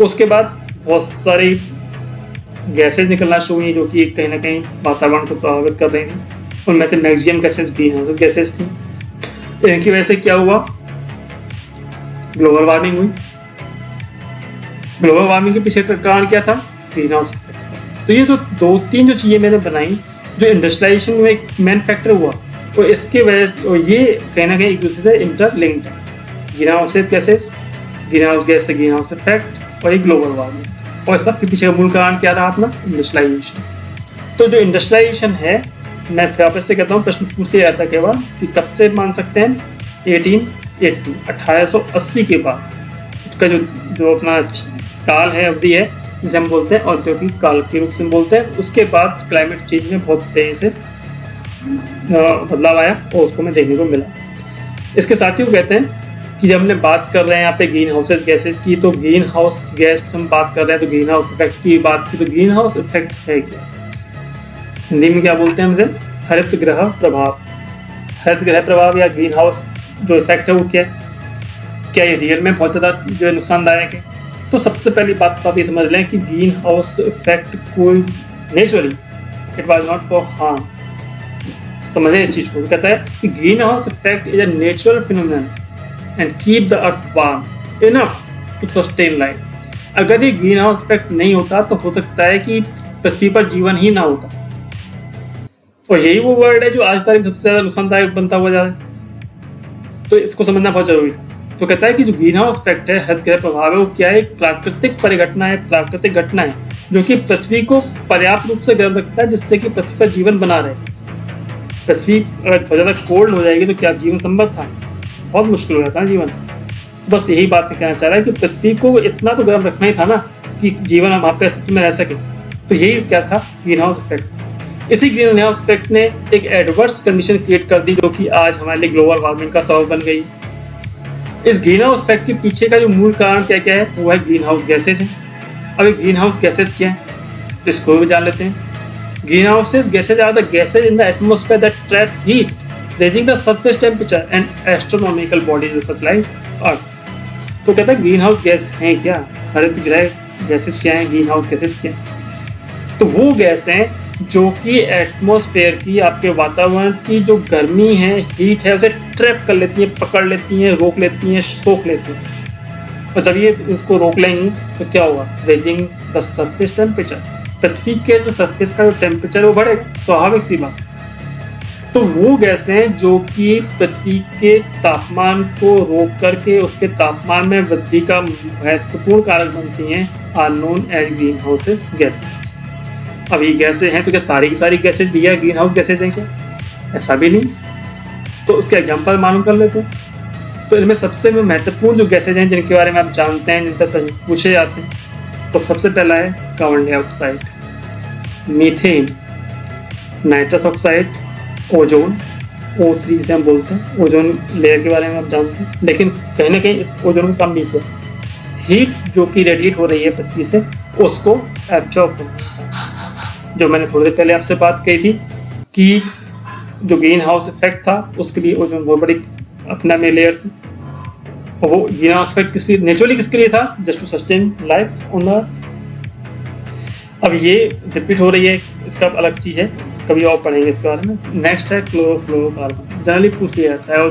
[SPEAKER 1] उसके बाद बहुत सारी गैसेज निकलना शुरू हुई जो कि कहीं ना कहीं वातावरण को प्रभावित कर रही थी। उनमें से maximum gases green house gases थी। इनकी वजह से क्या हुआ, ग्लोबल वार्मिंग हुई। ग्लोबल वार्मिंग के पीछे का कारण क्या था, ग्रीन हाउस। तो ये जो दो तीन जो चीजें मैंने बनाई, जो इंडस्ट्रियलाइजेशन में एक मेन फैक्टर हुआ, और इसके वजह से और ये कहीं ना कहीं एक दूसरे से इंटरलिंक्ड है। Green house gases, green house gas से ग्रीन हाउस इफेक्ट और एक ग्लोबल वार्मिंग, और सबके पीछे का मूल कारण क्या रहा अपना, इंडस्ट्रियलाइजेशन। तो जो इंडस्ट्रियलाइजेशन है, मैं वापस से कहता हूँ, प्रश्न पूछ लिया जाता है केवल कि कब से मान सकते हैं, 1880 के बाद उसका जो अपना काल है, अवधि है, जिसे हम बोलते हैं औद्योगिक काल के रूप से बोलते हैं। उसके बाद क्लाइमेट चेंज में बहुत तेजी से बदलाव आया और उसको हमें देखने को मिला। इसके साथ ही वो कहते हैं कि जब हमने बात कर रहे हैं यहाँ पे ग्रीन हाउसेस गैसेस की, तो ग्रीन हाउस गैस हम बात कर रहे हैं, तो ग्रीन हाउस इफेक्ट की बात की, तो ग्रीन हाउस इफेक्ट है क्या, हिंदी में क्या बोलते हैं हमसे, हरित ग्रह प्रभाव। हरित ग्रह प्रभाव या ग्रीन हाउस जो इफेक्ट है वो क्या ये रियल में बहुत ज़्यादा जो है नुकसानदायक है। तो सबसे पहली बात तो आप ये समझ लें कि ग्रीन हाउस इफेक्ट कोई naturally it was not for harm. समझें इस चीज़ को, कहता है कि greenhouse effect is a natural phenomenon and keep the earth warm enough to sustain life. अगर ये ग्रीन हाउस इफेक्ट नहीं होता तो हो सकता है कि पृथ्वी पर जीवन ही ना होता। और यही वो वर्ड है जो आज तारीख सबसे ज़्यादा नुकसानदायक बनता हुआ जा रहा है। तो इसको समझना बहुत जरूरी था। तो कहता है कि जो ग्रीन हाउस इफेक्ट है, हरित ग्रह प्रभाव है, वो क्या है, एक प्राकृतिक परिघटना है, प्राकृतिक घटना है जो कि पृथ्वी को पर्याप्त रूप से गर्म रखता है जिससे कि पृथ्वी पर जीवन बना रहे। पृथ्वी अगर बहुत ज़्यादा कोल्ड हो जाएगी तो क्या जीवन संभव था, बहुत मुश्किल हो जाता है जीवन। तो बस यही बात कहना चाह रहा है कि पृथ्वी को इतना तो गर्म रखना ही था ना कि जीवन वहाँ पे अस्तित्व में रह सके। तो यही क्या था, ग्रीन हाउस इफेक्ट। इसी ग्रीन हाउस इफेक्ट ने एक एडवर्स कंडीशन क्रिएट कर दी जो कि आज हमारे लिए ग्लोबल वार्मिंग का सबब बन गई। इस ग्रीन हाउस इफेक्ट के पीछे का जो मूल कारण क्या क्या है, वो है ग्रीन हाउस गैसेज है। अब ये ग्रीन हाउस गैसेज क्या है तो इसको भी जान लेते हैं। Greenhouses gases are the gases in the atmosphere that trap heat, raising the surface temperature and astronomical bodies such like Earth. तो कहता है ग्रीन हाउस गैस हैं क्या, हरित गृह गैसेस क्या हैं, ग्रीन हाउस गैसेस क्या हैं? तो वो गैस हैं जो कि एटमॉस्फेयर की, आपके वातावरण की जो गर्मी है, हीट है, उसे ट्रैप कर लेती है, पकड़ लेती हैं, रोक लेती हैं, सोख लेती हैं। और जब ये इसको रोक लेंगी तो क्या होगा? रेजिंग द सरफेस टेम्परेचर, पृथ्वी के जो सरफेस का जो टेम्परेचर वो बढ़ेगा, स्वाभाविक सी बात। तो वो गैसें जो कि पृथ्वी के तापमान को रोक करके उसके तापमान में वृद्धि का महत्वपूर्ण कारक बनती हैं, are known as greenhouses gases. अब ये गैसें हैं तो क्या सारी की सारी गैसेज भी ग्रीन हाउस गैसेज हैं क्या? ऐसा भी नहीं। तो उसके एग्जाम्पल मालूम कर लेते हैं। तो इनमें सबसे महत्वपूर्ण जो गैसेज हैं जिनके बारे में आप जानते हैं, जिन पर पूछे जाते हैं, तो सबसे पहला है carbon dioxide, methane, nitrous oxide, ozone, O3 से हम बोलते हैं। ओजोन लेयर के बारे में आप जानते हैं, लेकिन कहीं ना कहीं इस ओजोन का काम भी है, हीट जो कि रेडिएट हो रही है पृथ्वी से उसको एब्जॉर्ब करना। जो मैंने थोड़ी देर पहले आपसे बात कही थी कि जो ग्रीन हाउस इफेक्ट था उसके लिए ओजोन बहुत बड़ी अपना में लेयर थी, और वो ग्रीन हाउस इफेक्ट किस लिए, नेचुरली किसके लिए था? Just to sustain life on earth. अब ये रिपीट हो रही है, इसका अलग चीज है, कभी और पढ़ेंगे इसके बारे में। नेक्स्ट है क्लोरोफ्लोरोकार्बन, जनरली पूछ लिया जाता है, और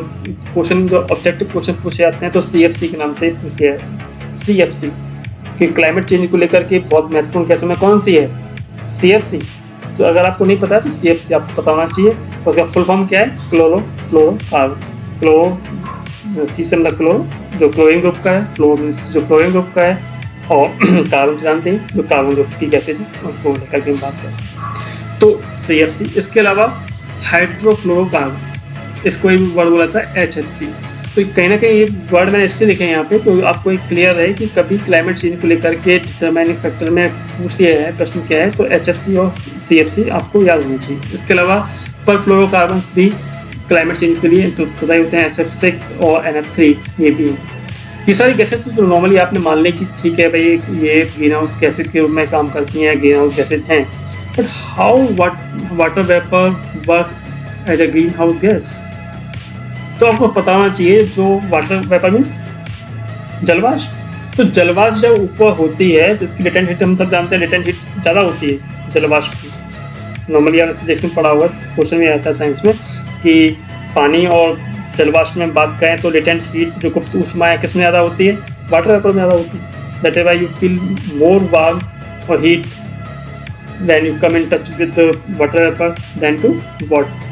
[SPEAKER 1] क्वेश्चन जो ऑब्जेक्टिव क्वेश्चन पूछे जाते हैं तो CFC के नाम से पूछ लिया है। CFC कि क्लाइमेट चेंज को लेकर के बहुत महत्वपूर्ण गैसों में कौन सी है? CFC। तो अगर आपको नहीं पता है तो CFC आपको पता होना चाहिए। उसका फुल फॉर्म क्या है? क्लोरोफ्लोरोकार्बन। क्लोरो, सी से मतलब क्लोरो जो क्लोरीन ग्रुप का है, फ्लोरो जो फ्लोरीन ग्रुप का है, और कार्बन जानते हैं जो कार्बन ग्रुप की गैसेज है, उनको लेकर के हम बात करें तो CFC। इसके अलावा हाइड्रोफ्लोरोकार्बन, इसको एक वर्ड बोला था HFC। तो कहीं ना कहीं ये वर्ड मैंने इसलिए लिखे हैं यहाँ पे तो आपको एक क्लियर रहे कि कभी क्लाइमेट चेंज को लेकर के डिटरमाइनिंग फैक्टर में पूछ लिया है, प्रश्न क्या है, तो HFC और CFC आपको याद होनी चाहिए। इसके अलावा परफ्लोरोकार्बन भी क्लाइमेट चेंज के लिए तो पता ही होते हैं, SF6 और NF3 ये भी हैं। ये सारी गैसेज तो नॉर्मली आपने मान ली कि ठीक है भाई ये ग्रीन हाउस गैसेज के रूप में काम करती हैं, ग्रीन हाउस गैसेज हैं, but how water vapour work as a green house gas? तो आपको पता होना चाहिए जो वाटर वेपर मीन्स जलवाष्प। तो जलवाष्प जब ऊपर होती है तो इसकी लेटेंट हीट हम सब जानते हैं, लेटेंट हीट ज़्यादा होती है जलवाष्प की। नॉर्मली जैसे पढ़ा हुआ क्वेश्चन में आता है साइंस में कि पानी और जलवाष्प में बात करें तो लेटेंट हीट जो गुप्त ऊष्मा है किस में ज़्यादा होती है? वाटर वेपर में ज़्यादा होती है। That is why you feel more warm और heat when you come in touch with the water vapour then to water.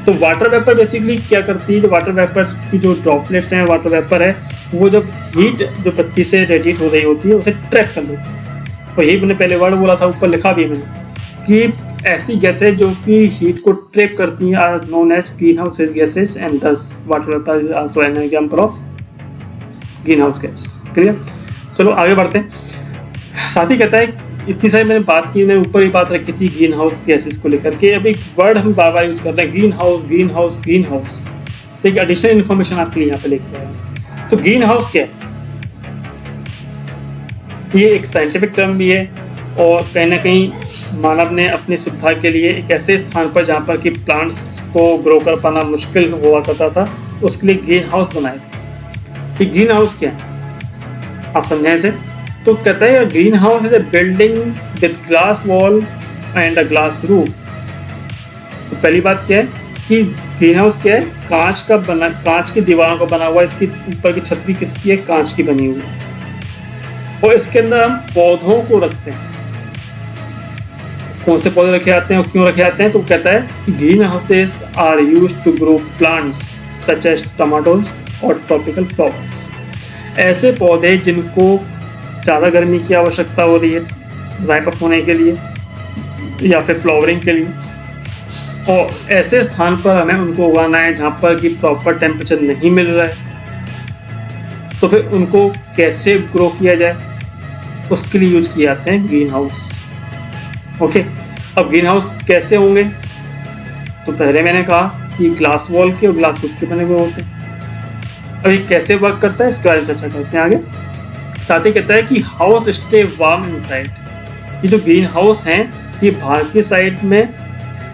[SPEAKER 1] तो वाटर वेपर बेसिकली क्या करती है? जो वाटर वेपर की जो ड्रॉपलेट्स हैं, वाटर वेपर है, वो जब हीट जो पृथ्वी से रेडिएट हो रही होती है उसे ट्रैप कर लेती है। और यही मैंने पहले वर्ड बोला था, ऊपर लिखा भी है मैंने कि ऐसी गैसेज जो कि हीट को ट्रैप करती हैं are known as green house gases, and this water vapour is also an example of green house gas. Clear? चलो आगे बढ़ते हैं। साथ ही कहता है इतनी सारी मैंने बात की, मैंने ऊपर ही बात रखी थी ग्रीन हाउस गैसेस को लेकर के। अब एक वर्ड हम बार बार यूज करते हैं, green house green house green house. तो एक एडिशनल इन्फॉर्मेशन आपके लिए यहाँ पे लेके आया हूँ। तो ग्रीन हाउस क्या है? ये एक साइंटिफिक टर्म भी है, और कहीं ना कहीं मानव ने अपनी सुविधा के लिए एक ऐसे स्थान पर जहाँ पर कि प्लांट्स को ग्रो कर पाना मुश्किल हुआ करता था, उसके लिए ग्रीन हाउस बनाए। ये ग्रीन हाउस क्या है आप समझें इसे? तो कहता है green house is a building with glass wall and a glass roof. तो पहली बात क्या है कि ग्रीन हाउस क्या है? कांच की दीवारों का बना हुआ, इसकी ऊपर की छत भी किसकी है? कांच की बनी हुई है। और इसके अंदर हम पौधों को रखते हैं। कौन से पौधे रखे जाते हैं और क्यों रखे जाते हैं? तो कहता है greenhouses are used to grow plants such as tomatoes और ट्रॉपिकल फ्लावर्स। ऐसे पौधे जिनको ज़्यादा गर्मी की आवश्यकता हो रही है राइप अप होने के लिए या फिर फ्लावरिंग के लिए, और ऐसे स्थान पर हमें उनको उगाना है जहाँ पर कि प्रॉपर टेम्परेचर नहीं मिल रहा है। तो फिर उनको कैसे ग्रो किया जाए, उसके लिए यूज किए जाते हैं ग्रीन हाउस। ओके, अब ग्रीन हाउस कैसे होंगे? तो पहले मैंने कहा कि ग्लास वॉल के और ग्लास रूफ के बने हुए होते हैं। अब ये कैसे वर्क करता है इसके बारे में चर्चा करते हैं आगे। साथ ही कहता है कि हाउस स्टे वार्म इनसाइड। ये जो ग्रीन हाउस हैं ये बाहर की साइड में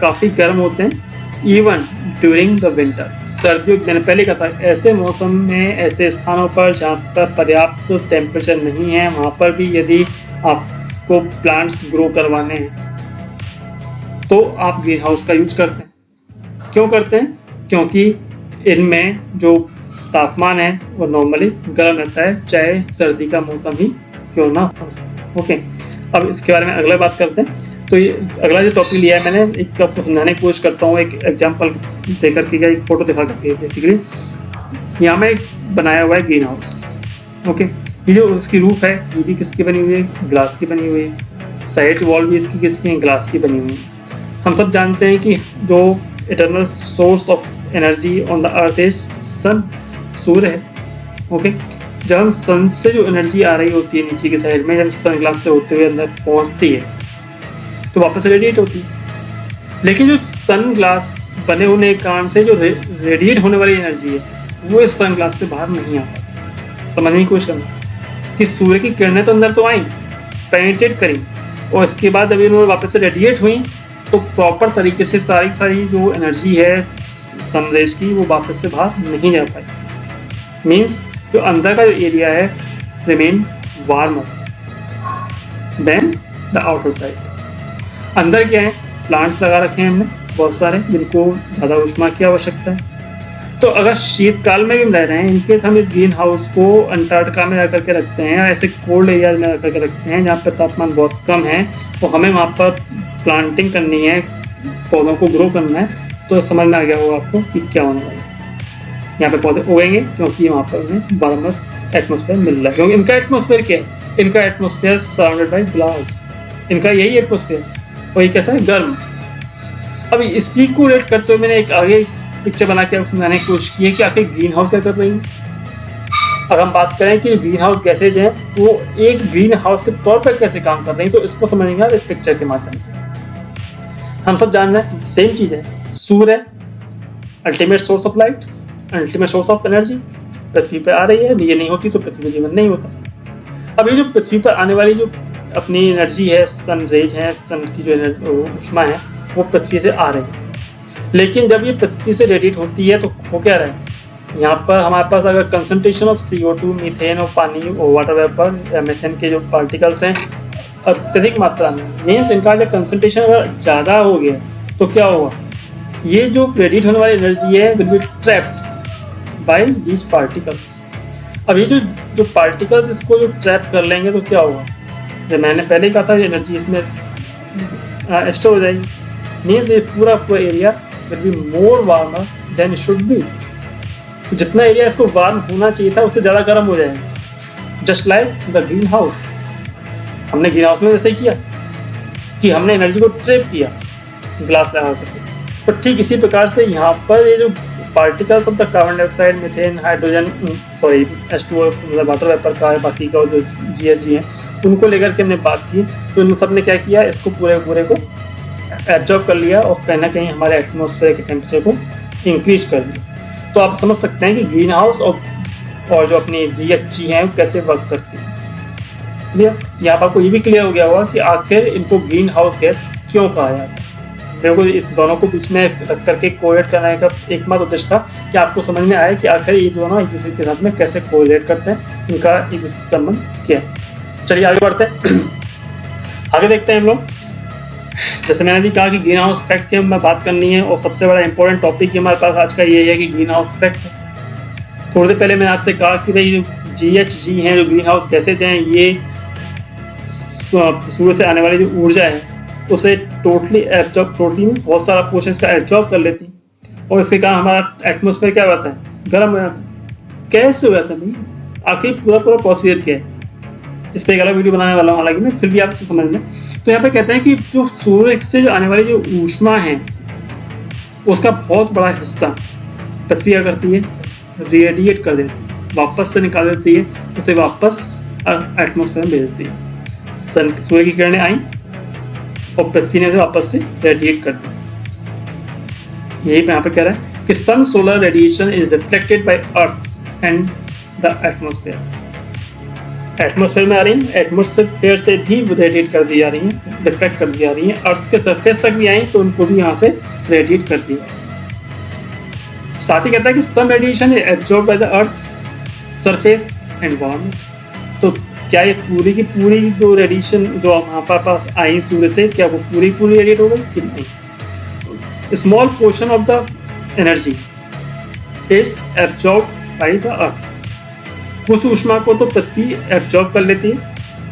[SPEAKER 1] काफ़ी गर्म होते हैं, इवन ड्यूरिंग द विंटर, सर्दियों मैंने पहले कहा था ऐसे मौसम में ऐसे स्थानों पर जहाँ पर पर्याप्त टेम्परेचर नहीं है वहाँ पर भी यदि आपको प्लांट्स ग्रो करवाने हैं तो आप ग्रीन हाउस का यूज करते हैं। क्यों करते हैं? क्योंकि इनमें जो तापमान है वो नॉर्मली गर्म रहता है, चाहे सर्दी का मौसम ही क्यों ना हो। ओके, अब इसके बारे में अगला बात करते हैं। तो ये अगला जो टॉपिक लिया है मैंने, एक आपको समझाने की कोशिश करता हूँ, एक एग्जांपल देकर के, एक फोटो दिखा करके। बेसिकली यहाँ में बनाया हुआ है ग्रीन हाउस। ओके, ये जो उसकी रूफ है ये भी किसकी बनी हुई है? ग्लास की बनी हुई है। साइड वॉल भी इसकी किसकी है? ग्लास की बनी हुई है। हम सब जानते हैं कि जो eternal source of energy on the earth is sun, सूर्य है। ओके, जब हम सन से जो एनर्जी आ रही होती है नीचे की साइड में, जब सन ग्लास से होते हुए अंदर पहुंचती है तो वापस रेडिएट होती है। लेकिन जो सन ग्लास बने होने के कारण से जो रेडिएट होने वाली एनर्जी है वो इस सन ग्लास से बाहर नहीं आ पाती। समझने की कोशिश करना कि सूर्य की किरणें तो अंदर तो आई, पेनिट्रेट करी, और इसके बाद जब इन्होंने वापस से रेडिएट हुई तो प्रॉपर तरीके से सारी जो एनर्जी है सन रेज की वो वापस से बाहर नहीं जा पाई। मीन्स जो अंदर का जो एरिया है remain warmer than the outer side. अंदर क्या है? प्लांट्स लगा रखे हैं हमने बहुत सारे जिनको ज़्यादा ऊष्मा की आवश्यकता है। तो अगर शीतकाल में भी रह रहे हैं, इनकेस हम इस ग्रीन हाउस को अंटार्कटिका में जाकर के रखते हैं या ऐसे कोल्ड एरियाज में जाकर के रखते हैं जहाँ पर तापमान बहुत कम है, तो हमें वहाँ पर प्लांटिंग करनी है, पौधों को ग्रो करना है, तो समझ में आ गया होगा आपको कि क्या होने वाला है। यहाँ पे पौधे उगेंगे क्योंकि वहाँ पर उन्हें बारंबार एटमोसफेयर मिल रहा है, क्योंकि इनका एटमोसफेयर क्या है? इनका एटमोसफेयर सराउंडेड बाई ग्लास, इनका यही एटमोसफेयर, और ये कैसा है? गर्म। अब इसी को रेट करते हुए मैंने एक आगे पिक्चर बना के समझाने की कोशिश की है कि आखिर ग्रीन हाउस क्या कर रही है। अगर हम बात करें कि ग्रीन हाउस गैसेज हैं वो एक ग्रीन हाउस के तौर पर कैसे काम कर रही हैं, तो इसको समझेंगे इस पिक्चर के माध्यम से। हम सब जान रहे हैं सेम चीज है, सूर्य ultimate source of light, ultimate source of energy पृथ्वी पर आ रही है, ये नहीं होती तो पृथ्वी पर जीवन नहीं होता। अब ये जो पृथ्वी पर आने वाली जो अपनी एनर्जी है, सन रेज है, सन की जो ऊष्मा है वो पृथ्वी से आ रही है, लेकिन जब ये पृथ्वी से रेडिएट होती है तो हो क्या रहा है? यहाँ पर हमारे पास अगर कंसंट्रेशन ऑफ CO2, मीथेन और पानी और वाटर वेपर या मीथेन के जो पार्टिकल्स हैं अत्यधिक मात्रा में, मीन्स इनका अगर कंसंट्रेशन अगर ज़्यादा हो गया तो क्या होगा? ये जो रेडिएट होने वाली एनर्जी है will be trapped bye these particles. अब ये जो पार्टिकल्स इसको जो ट्रैप कर लेंगे तो क्या होगा? जब मैंने पहले कहा था एनर्जी इसमें स्टोर हो जाएगी, मीन्स ये पूरा area will be more warmer than it should be. तो जितना एरिया इसको वार्म होना चाहिए था उससे ज़्यादा गर्म हो जाएगा। Just like the green house, हमने ग्रीन हाउस में वैसे ही किया कि हमने एनर्जी को ट्रैप किया ग्लास लगा करके, तो ठीक इसी प्रकार से यहाँ पर ये जो particles of the carbon dioxide, methane, hydrogen, sorry H2O मतलब वाटर वेपर का है, बाकी का जो GHG है उनको लेकर के हमने बात की, तो इन सब ने क्या किया? इसको पूरे को एब्जॉर्ब कर लिया और कहीं ना कहीं हमारे एटमॉस्फेयर के टेम्परेचर को इंक्रीज कर दिया। तो आप समझ सकते हैं कि ग्रीन हाउस और जो अपनी GHG है वो कैसे वर्क करती है। क्लियर? यहाँ पर आपको ये भी क्लियर हो गया होगा कि आखिर इनको ग्रीन हाउस गैस क्यों कहा जाता है। मेरे को इस दोनों को बीच में रख करके कोरिलेट करने का एकमात्र उद्देश्य था कि आपको समझ में आए कि आखिर ये दोनों एक दूसरे के साथ में कैसे कोरिलेट करते हैं, इनका एक दूसरे से संबंध क्या है। चलिए आगे बढ़ते हैं। आगे देखते हैं हम लोग। जैसे मैंने भी कहा कि ग्रीन हाउस इफेक्ट की हमें बात करनी है और सबसे बड़ा इंपॉर्टेंट टॉपिक हमारे पास आज का ये है कि ग्रीन हाउस इफेक्ट है। थोड़ी देर पहले मैंने आपसे कहा कि भाई जो GHG हैं, जो ग्रीन हाउस गैसेज हैं, ये सूर्य से आने वाली जो ऊर्जा है उसे टोटली बहुत सारा पोर्शन इसका एब्जॉर्ब कर लेती और इसके कारण हमारा एटमॉस्फेयर क्या होता है? गर्म हो जाता है। कैसे हो जाता है भाई? आखिर पूरा प्रोसीजर क्या है? इस पर एक अलग वीडियो बनाने वाला हूँ, हालांकि मैं फिर भी आप इसको समझ लें। तो यहाँ पे कहते हैं कि जो सूर्य से आने वाली जो ऊष्मा है उसका बहुत बड़ा हिस्सा पृथ्वी क्या करती है? रेडिएट कर देती है, वापस से निकाल देती है, उसे वापस एटमॉस्फेयर में भेज देती है। सूर्य की किरणें आई और पृथ्वी ने वापस से रेडिएट कर दी। यही यहाँ पे कह रहा है कि sun solar radiation is reflected by earth and the atmosphere. Atmosphere में आ रही हैं, एटमॉस्फेयर से भी रेडिएट कर दी जा रही हैं, रिफ्लेक्ट कर दी जा रही हैं, अर्थ के सरफेस तक भी आई तो उनको भी यहाँ से रेडिएट कर दिया। साथ ही कहता है कि some radiation is absorbed by the earth surface and warms. तो क्या ये पूरी की पूरी जो रेडिएशन जो हमारे पास आई सूर्य से, क्या वो पूरी रेडिएट हो गई कि नहीं? Small portion of the energy is absorbed by the अर्थ। कुछ ऊष्मा को तो पृथ्वी एब्जॉर्ब कर लेती है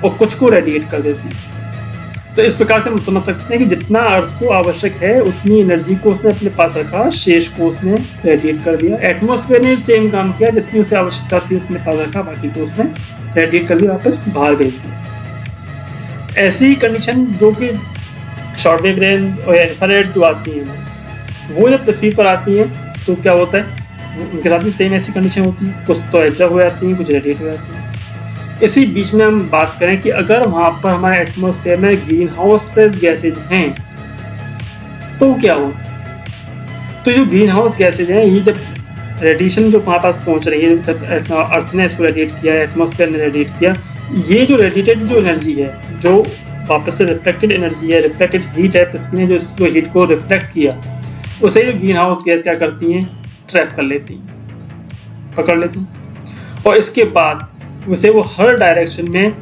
[SPEAKER 1] और कुछ को रेडिएट कर देती है। तो इस प्रकार से हम समझ सकते हैं कि जितना अर्थ को आवश्यक है उतनी एनर्जी को उसने अपने पास रखा, शेष को उसने रेडिएट कर दिया। एटमॉस्फेयर ने सेम काम किया, जितनी उसे आवश्यकता थी उसने पास रखा, बाकी को उसने रेडिएट कर दिया, वापस बाहर भेज दिया। ऐसी कंडीशन जो कि शॉर्ट वेव रेंज और इंफ्रारेड जो आती हैं वो जब पृथ्वी पर आती हैं तो क्या होता है, उनके साथ भी सेम ऐसी कंडीशन होती है, कुछ तो एब्जॉर्ब हो जाती हैं, कुछ रेडिएट हो जाती हैं। इसी बीच में हम बात करें कि अगर वहां पर हमारे एटमॉस्फेयर में ग्रीन हाउस गैसेज हैं तो क्या होता है? तो जो ग्रीन हाउस गैसेज हैं ये जब रेडिएशन जो हमारे पास पहुंच रही है, अर्थ ने इसको रेडिएट किया, एटमॉस्फेयर ने रेडिएट किया, ये जो रेडिएटेड जो एनर्जी है, जो वापस से रिफ्लेक्टेड एनर्जी है, रिफ्लेक्टेड हीट है, पृथ्वी ने जो हीट को रिफ्लेक्ट किया, उसे जो ग्रीन हाउस गैस क्या करती हैं, ट्रैप कर लेती हैं, पकड़ लेती हैं, और इसके बाद उसे वो हर डायरेक्शन में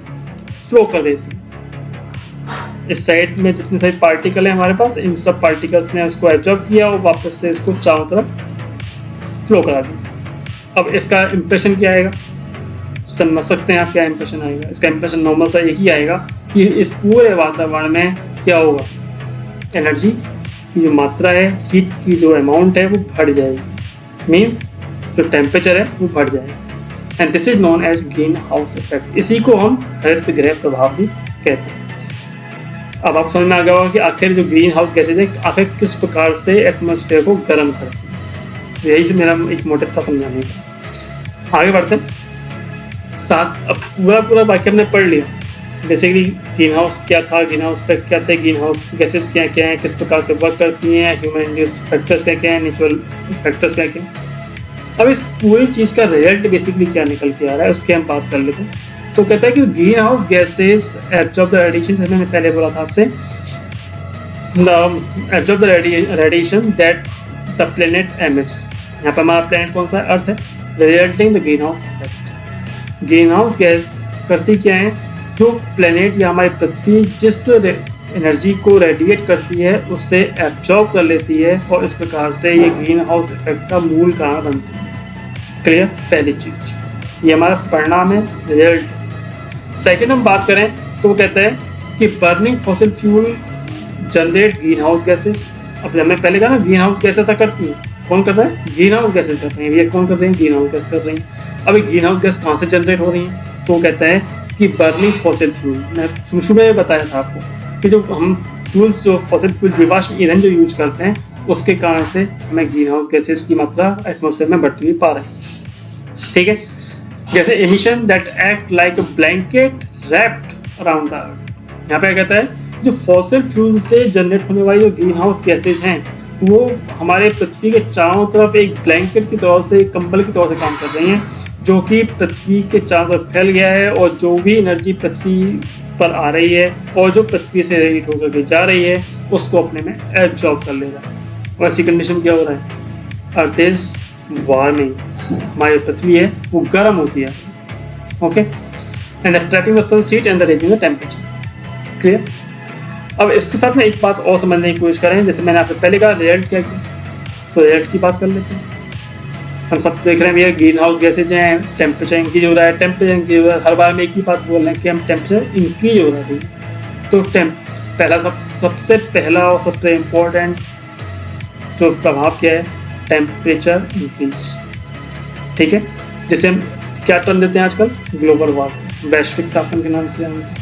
[SPEAKER 1] फ्लो कर देती है। इस साइड में जितने सारे पार्टिकल हैं हमारे पास, इन सब पार्टिकल्स ने उसको एब्जॉर्ब किया और वापस से इसको चारों तरफ फ्लो करा दिया। अब इसका इंप्रेशन क्या आएगा, समझ सकते हैं आप क्या इंप्रेशन आएगा? इसका इंप्रेशन नॉर्मल सा यही आएगा कि इस पूरे वातावरण में क्या होगा, एनर्जी की जो मात्रा है, हीट की जो अमाउंट है वो बढ़ जाएगी, मीन्स जो टेम्परेचर है वो बढ़ जाएगा। And this is known as green house effect. इसी को हम हरित गृह प्रभाव भी कहते हैं। अब आप समझ में आ गया होगा कि आखिर जो ग्रीन हाउस गैसेज है आखिर किस प्रकार से एटमॉस्फेयर को गर्म करती है। यही से मेरा एक मोटिव था समझाने का। आगे बढ़ते हैं। साथ अब पूरा वाक्य हमने पढ़ लिया, बेसिकली ग्रीन हाउस क्या था, ग्रीन हाउस इफेक्ट क्या थे, ग्रीन हाउस गैसेज क्या क्या है, किस प्रकार से वर्क करती हैं, ह्यूमन इंड्यूस्ड फैक्टर्स क्या क्या है, नेचुरल फैक्टर्स क्या क्या है। अब इस पूरी चीज का रिजल्ट बेसिकली क्या निकल के आ रहा है उसकी हम बात कर लेते हैं। तो कहता है कि greenhouse gases absorb the radiation, जैसे मैंने पहले बोला था आपसे, absorb the radiation that the planet emits. यहाँ पर हमारा प्लेनेट कौन सा है, अर्थ है, resulting the greenhouse effect. Green house gas करती क्या है, जो प्लेनेट या हमारी पृथ्वी जिस एनर्जी को रेडिएट करती है उससे एब्जॉर्ब कर लेती है, और इस प्रकार से ये ग्रीन हाउस इफेक्ट का मूल कारण बनती है। क्लियर, पहली चीज ये हमारा परिणाम है, रिजल्ट। सेकेंड हम बात करें तो वो कहता है कि burning fossil fuel generate green house gases. अब हमने पहले कहा ना ग्रीन हाउस गैस ऐसा करती है, कौन कर रहा है, ग्रीन हाउस गैसेस कर रही है। ये कौन कर रहे हैं, ग्रीन हाउस गैस कर रही है। अब ग्रीन हाउस गैस कहाँ से जनरेट हो रही है, तो वो कहता है कि बर्निंग फॉसिल फ्यूल। मैं शुरू में बताया था आपको कि जो हम फ्यूल्स, जो फॉसिल फ्यूल जीवाश्म ईंधन जो यूज करते हैं, उसके कारण से हमें ग्रीन हाउस गैसेस की मात्रा एटमॉस्फेयर में बढ़ती हुई पा रहे हैं। ठीक है, जैसे emission that act like a blanket wrapped around the earth. यहाँ पे कहता है जो फॉसिल फ्यूल से जनरेट होने वाली जो ग्रीन हाउस गैसेज हैं वो हमारे पृथ्वी के चारों तरफ एक ब्लैंकेट की तौर से, एक कंबल की तौर से काम कर रही हैं, जो कि पृथ्वी के चारों तरफ फैल गया है, और जो भी एनर्जी पृथ्वी पर आ रही है और जो पृथ्वी से रेडिएट होकर के जा रही है उसको अपने में एब्जॉर्ब कर लेगा। और ऐसी कंडीशन क्या हो रहा है, अर्थ इज वार्मिंग, हमारी पृथ्वी है वो गर्म होती है। Okay, and the trapping the sun's heat and the raising the temperature। Clear. अब इसके साथ में एक बात और समझने की कोशिश करें, जैसे मैंने आपसे पहले कहा रिजल्ट क्या किया, तो रिजल्ट की बात कर लेते हैं। हम सब देख रहे हैं भैया ग्रीन हाउस गैसेज हैं, टेम्परेचर इंक्रीज हो रहा है, टेम्परेचर इंक्रीज हो रहा है, हर बार में एक ही बात बोल रहे हैं कि हम टेम्परेचर इंक्रीज हो रहा है। तो सबसे पहला और सबसे इम्पोर्टेंट जो प्रभाव क्या है, टेम्परेचर इंक्रीज। ठीक है, जिसे हम क्या टर्म देते हैं आजकल, ग्लोबल वार्मिंग, वैश्विक तापमान के नाम से जानते हैं।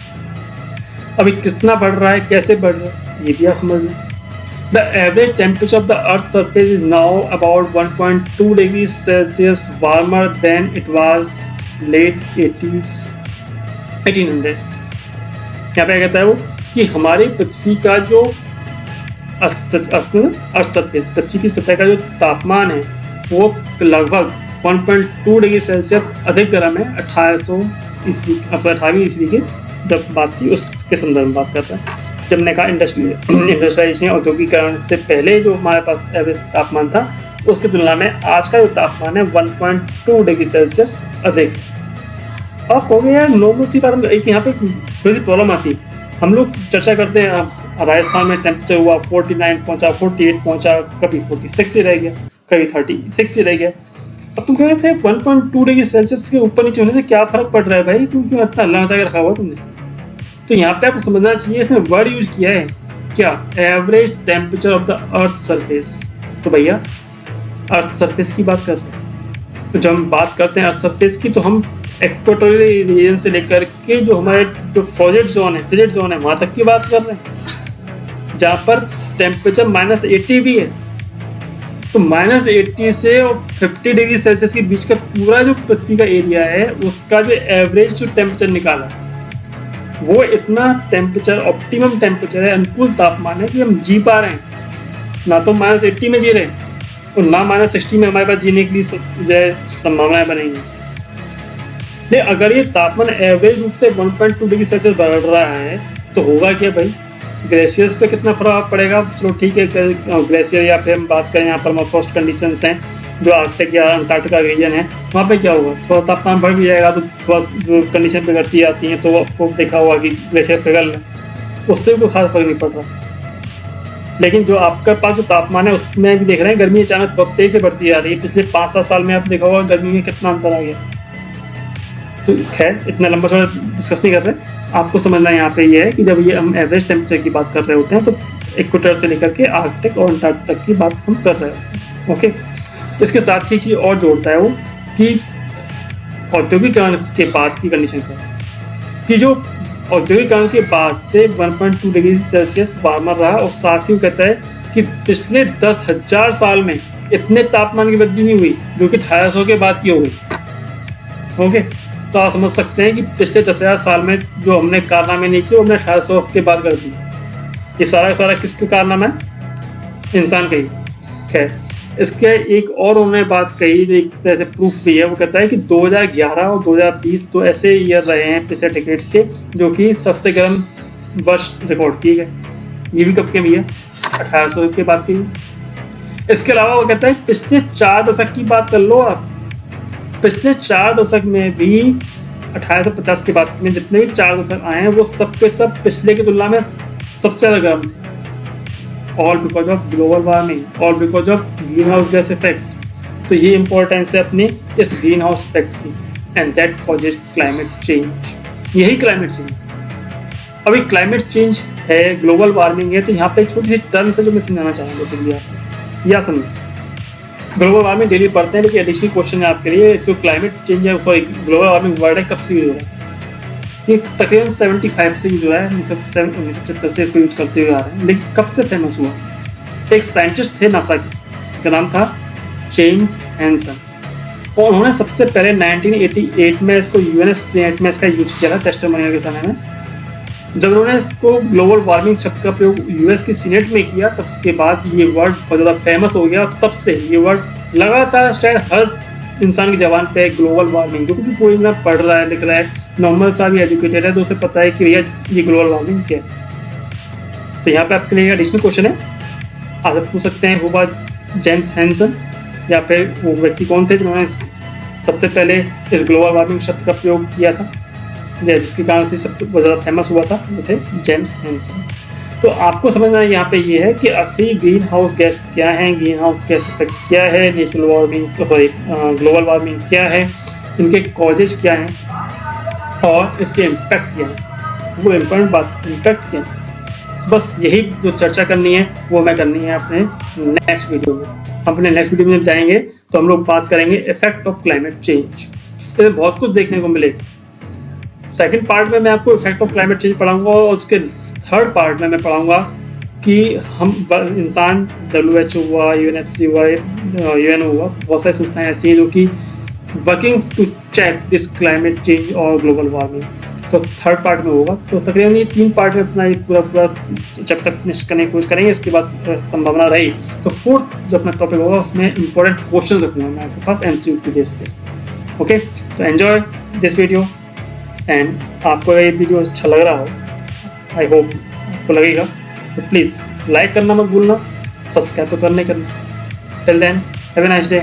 [SPEAKER 1] अभी कितना बढ़ रहा है, कैसे बढ़ रहा है, ये भी आप समझ लें। The average temperature of the Earth's surface is now about 1.2 degrees Celsius warmer than it was late 1800। यहाँ पे कहता है वो कि हमारी पृथ्वी का जो अर्थ सरफेस, पृथ्वी की सतह का जो तापमान है वो लगभग 1.2 डिग्री सेल्सियस अधिक गर्म है 1800 ईस्वी 18वीं ईस्वी की जब बात थी उसके संदर्भ में बात करता है। जब मैंने कहा इंडस्ट्रियलाइजेशन औद्योगिकरण से पहले जो हमारे पास एवरेज तापमान था उसकी तुलना में आज का जो तापमान है 1.2 डिग्री सेल्सियस अधिक। अब हो गया यार नॉर्मल सी बात, एक यहाँ पे थोड़ी सी प्रॉब्लम आती है। हम लोग चर्चा करते हैं राजस्थान में टेम्परेचर हुआ 49 पहुंचा, 48 पहुंचा, कभी 46 ही रह गया, कभी 36 ही रह गया। अब तुम कह रहे थे 1.2 डिग्री सेल्सियस के ऊपर नीचे होने से क्या फर्क पड़ रहा है भाई, तुम क्यों इतना अल्लाह मचा के रखा हुआ तुमने। तो यहाँ पे आपको समझना चाहिए इसने वर्ड यूज किया है क्या, average temperature of the earth surface. तो भैया अर्थ सरफेस की बात कर रहे हैं, तो जब हम बात करते हैं अर्थ सरफेस की तो हम इक्वेटोरियल रीजन से लेकर के जो हमारे जो फ्रोजेड जोन है वहां तक की बात कर रहे हैं, जहां पर टेम्परेचर -80 भी है। तो -80 से 50 डिग्री सेल्सियस के बीच का पूरा जो पृथ्वी का एरिया है उसका जो एवरेज जो टेम्परेचर निकाला वो इतना टेम्परेचर ऑप्टिमम टेम्परेचर है, अनुकूल तापमान है कि हम जी पा रहे हैं। ना तो -80 में जी रहे हैं और ना -60 में हमारे पास जीने के लिए संभावनाएं बनेंगी। लेकिन अगर ये तापमान एवरेज रूप से 1.2 डिग्री सेल्सियस बढ़ रहा है तो होगा क्या भाई, ग्लेशियर्स पे कितना प्रभाव पड़ेगा। चलो ठीक है, ग्लेशियर या फिर हम बात करें यहाँ पर परमाफ्रॉस्ट कंडीशंस हैं जो आर्कटिक या अंटार्कटिका रीजन है, वहाँ पे क्या होगा, थोड़ा तापमान बढ़ भी जाएगा तो थोड़ा जो कंडीशन बिगड़ती आती है तो आपको देखा होगा कि ग्लेशियर पिघल रहे, उससे भी कोई खास फर्क नहीं पड़ रहा। लेकिन जो आपका पास जो तापमान है उसमें भी देख रहे हैं गर्मी अचानक बहुत तेजी से बढ़ती जा रही है। पिछले 5-7 साल में आप देखा होगा गर्मी में कितना अंतर आ गया। तो खैर इतना लंबा चौड़ा डिस्कस नहीं कर रहे, आपको समझना यहाँ पे ये है कि जब ये हम एवरेज टेम्परेचर की बात कर रहे होते हैं तो इक्वेटर से लेकर के आर्कटिक और अंटार्कटिका तक की बात हम कर रहे होते हैं। ओके, इसके साथ ही चीज और जोड़ता है वो कि औद्योगिकरण के बाद की कंडीशन क्या है कि जो औद्योगिकरण के बाद से 1.2 डिग्री सेल्सियस वार्मर रहा और साथ ही वो कहता है कि पिछले 10,000 साल में इतने तापमान की वृद्धि नहीं हुई जो कि 1800 के बाद की हो गई। ओके, तो आप समझ सकते हैं कि पिछले 10,000 साल में जो हमने कारनामे नहीं किए हमने 1800 के बाद कर दिए। ये सारा किसके कारनामा है, इंसान के ही। खैर इसके एक और उन्होंने बात कही जो एक तरह से प्रूफ भी है, वो कहता है कि 2011 और 2020 तो ऐसे ईयर रहे हैं पिछले डिकेड्स के जो कि सबसे गर्म वर्ष रिकॉर्ड किए गए। ये भी कब के भी है, 1800 के बाद की। इसके अलावा वो कहता है पिछले 4 दशक की बात कर लो आप, पिछले 4 दशक में भी 1850 के बाद में जितने भी 4 दशक आए हैं वो सब के सब पिछले की तुलना में सबसे ज्यादा गर्म थे। All because of global warming, all because of green house gas effect. तो ये इंपॉर्टेंस है अपनी इस ग्रीन हाउस इफेक्ट की, and that causes climate change. यही क्लाइमेट चेंज। अभी क्लाइमेट चेंज है, ग्लोबल वार्मिंग है, तो यहाँ पे एक छोटी सी टर्म है जो मैं समझाना चाहूँगा जैसे आप या समझ। ग्लोबल वार्मिंग डेली पढ़ते हैं लेकिन एडिशनल क्वेश्चन है आपके लिए, जो क्लाइमेट चेंज है सॉरी ग्लोबल वार्मिंग वर्ड है कब से यूज हो रहा है, ये तकरीबन 75 से यूज हो रहा है, 1970 से इसको यूज करते हुए आ रहे हैं। लेकिन कब से फेमस हुआ, एक साइंटिस्ट थे नासा के, का नाम था जेम्स हैंसन, और उन्होंने सबसे पहले 1988 में इसको यूएनएस सीनेट में इसका यूज किया था टेस्टिमोनियल के समय में। जब उन्होंने इसको ग्लोबल वार्मिंग शब्द का प्रयोग यूएस की सीनेट में किया तब के बाद ये वर्ड बहुत ज़्यादा फेमस हो गया। तब से ये वर्ड लगातार शायद हर इंसान की जबान पे ग्लोबल वार्मिंग, जो कुछ कोई इंसान पढ़ रहा है लिख रहा है नॉर्मल सा भी एजुकेटेड है तो उसे पता है कि भैया ये ग्लोबल वार्मिंग क्या है। तो यहाँ पे आपके लिए एडिशनल क्वेश्चन है, आप पूछ सकते हैं हुआ जेम्स हैंसन या फिर वो व्यक्ति कौन थे जिन्होंने सबसे पहले इस ग्लोबल वार्मिंग शब्द का प्रयोग किया था जिसके कारण से सब बहुत ज़्यादा फेमस हुआ था, वो थे जेम्स हैंसन। तो आपको समझना यहाँ पे ये है कि आखिर ग्रीन हाउस गैस क्या है, ग्रीन हाउस गैस इफेक्ट क्या है, natural warming sorry global warming क्या है, इनके कॉजेज क्या हैं और इसके इम्पैक्ट क्या है। वो इम्पोर्टेंट बात इम्पैक्ट क्या है, बस यही जो चर्चा करनी है वो मैं करनी है अपने नेक्स्ट वीडियो में। हम अपने नेक्स्ट वीडियो में जाएंगे तो हम लोग बात करेंगे इफेक्ट ऑफ क्लाइमेट चेंज। इसमें बहुत कुछ देखने को मिलेगा। सेकंड पार्ट में मैं आपको इफेक्ट ऑफ क्लाइमेट चेंज पढ़ाऊंगा और उसके थर्ड पार्ट में मैं पढ़ाऊंगा कि हम इंसान WHO हुआ, UNFC हुआ, UN हुआ, बहुत सारी संस्थाएं ऐसी हैं जो कि working to check this climate change और ग्लोबल वार्मिंग। तो थर्ड पार्ट में होगा। तो तकरीबन ये 3 पार्ट में अपना पूरा जब तक फिनिश करने की कोशिश करेंगे। इसके बाद संभावना रही तो फोर्थ जो अपना टॉपिक होगा उसमें इंपॉर्टेंट क्वेश्चन रखूंगा मैं आपके पास MCQ बेस पे। ओके, तो एंजॉय दिस वीडियो। एंड आपको अगर ये वीडियो अच्छा लग रहा हो, आई होप आपको लगेगा, तो प्लीज़ लाइक करना मत भूलना, सब्सक्राइब तो करना ही करना। Till then have a nice day.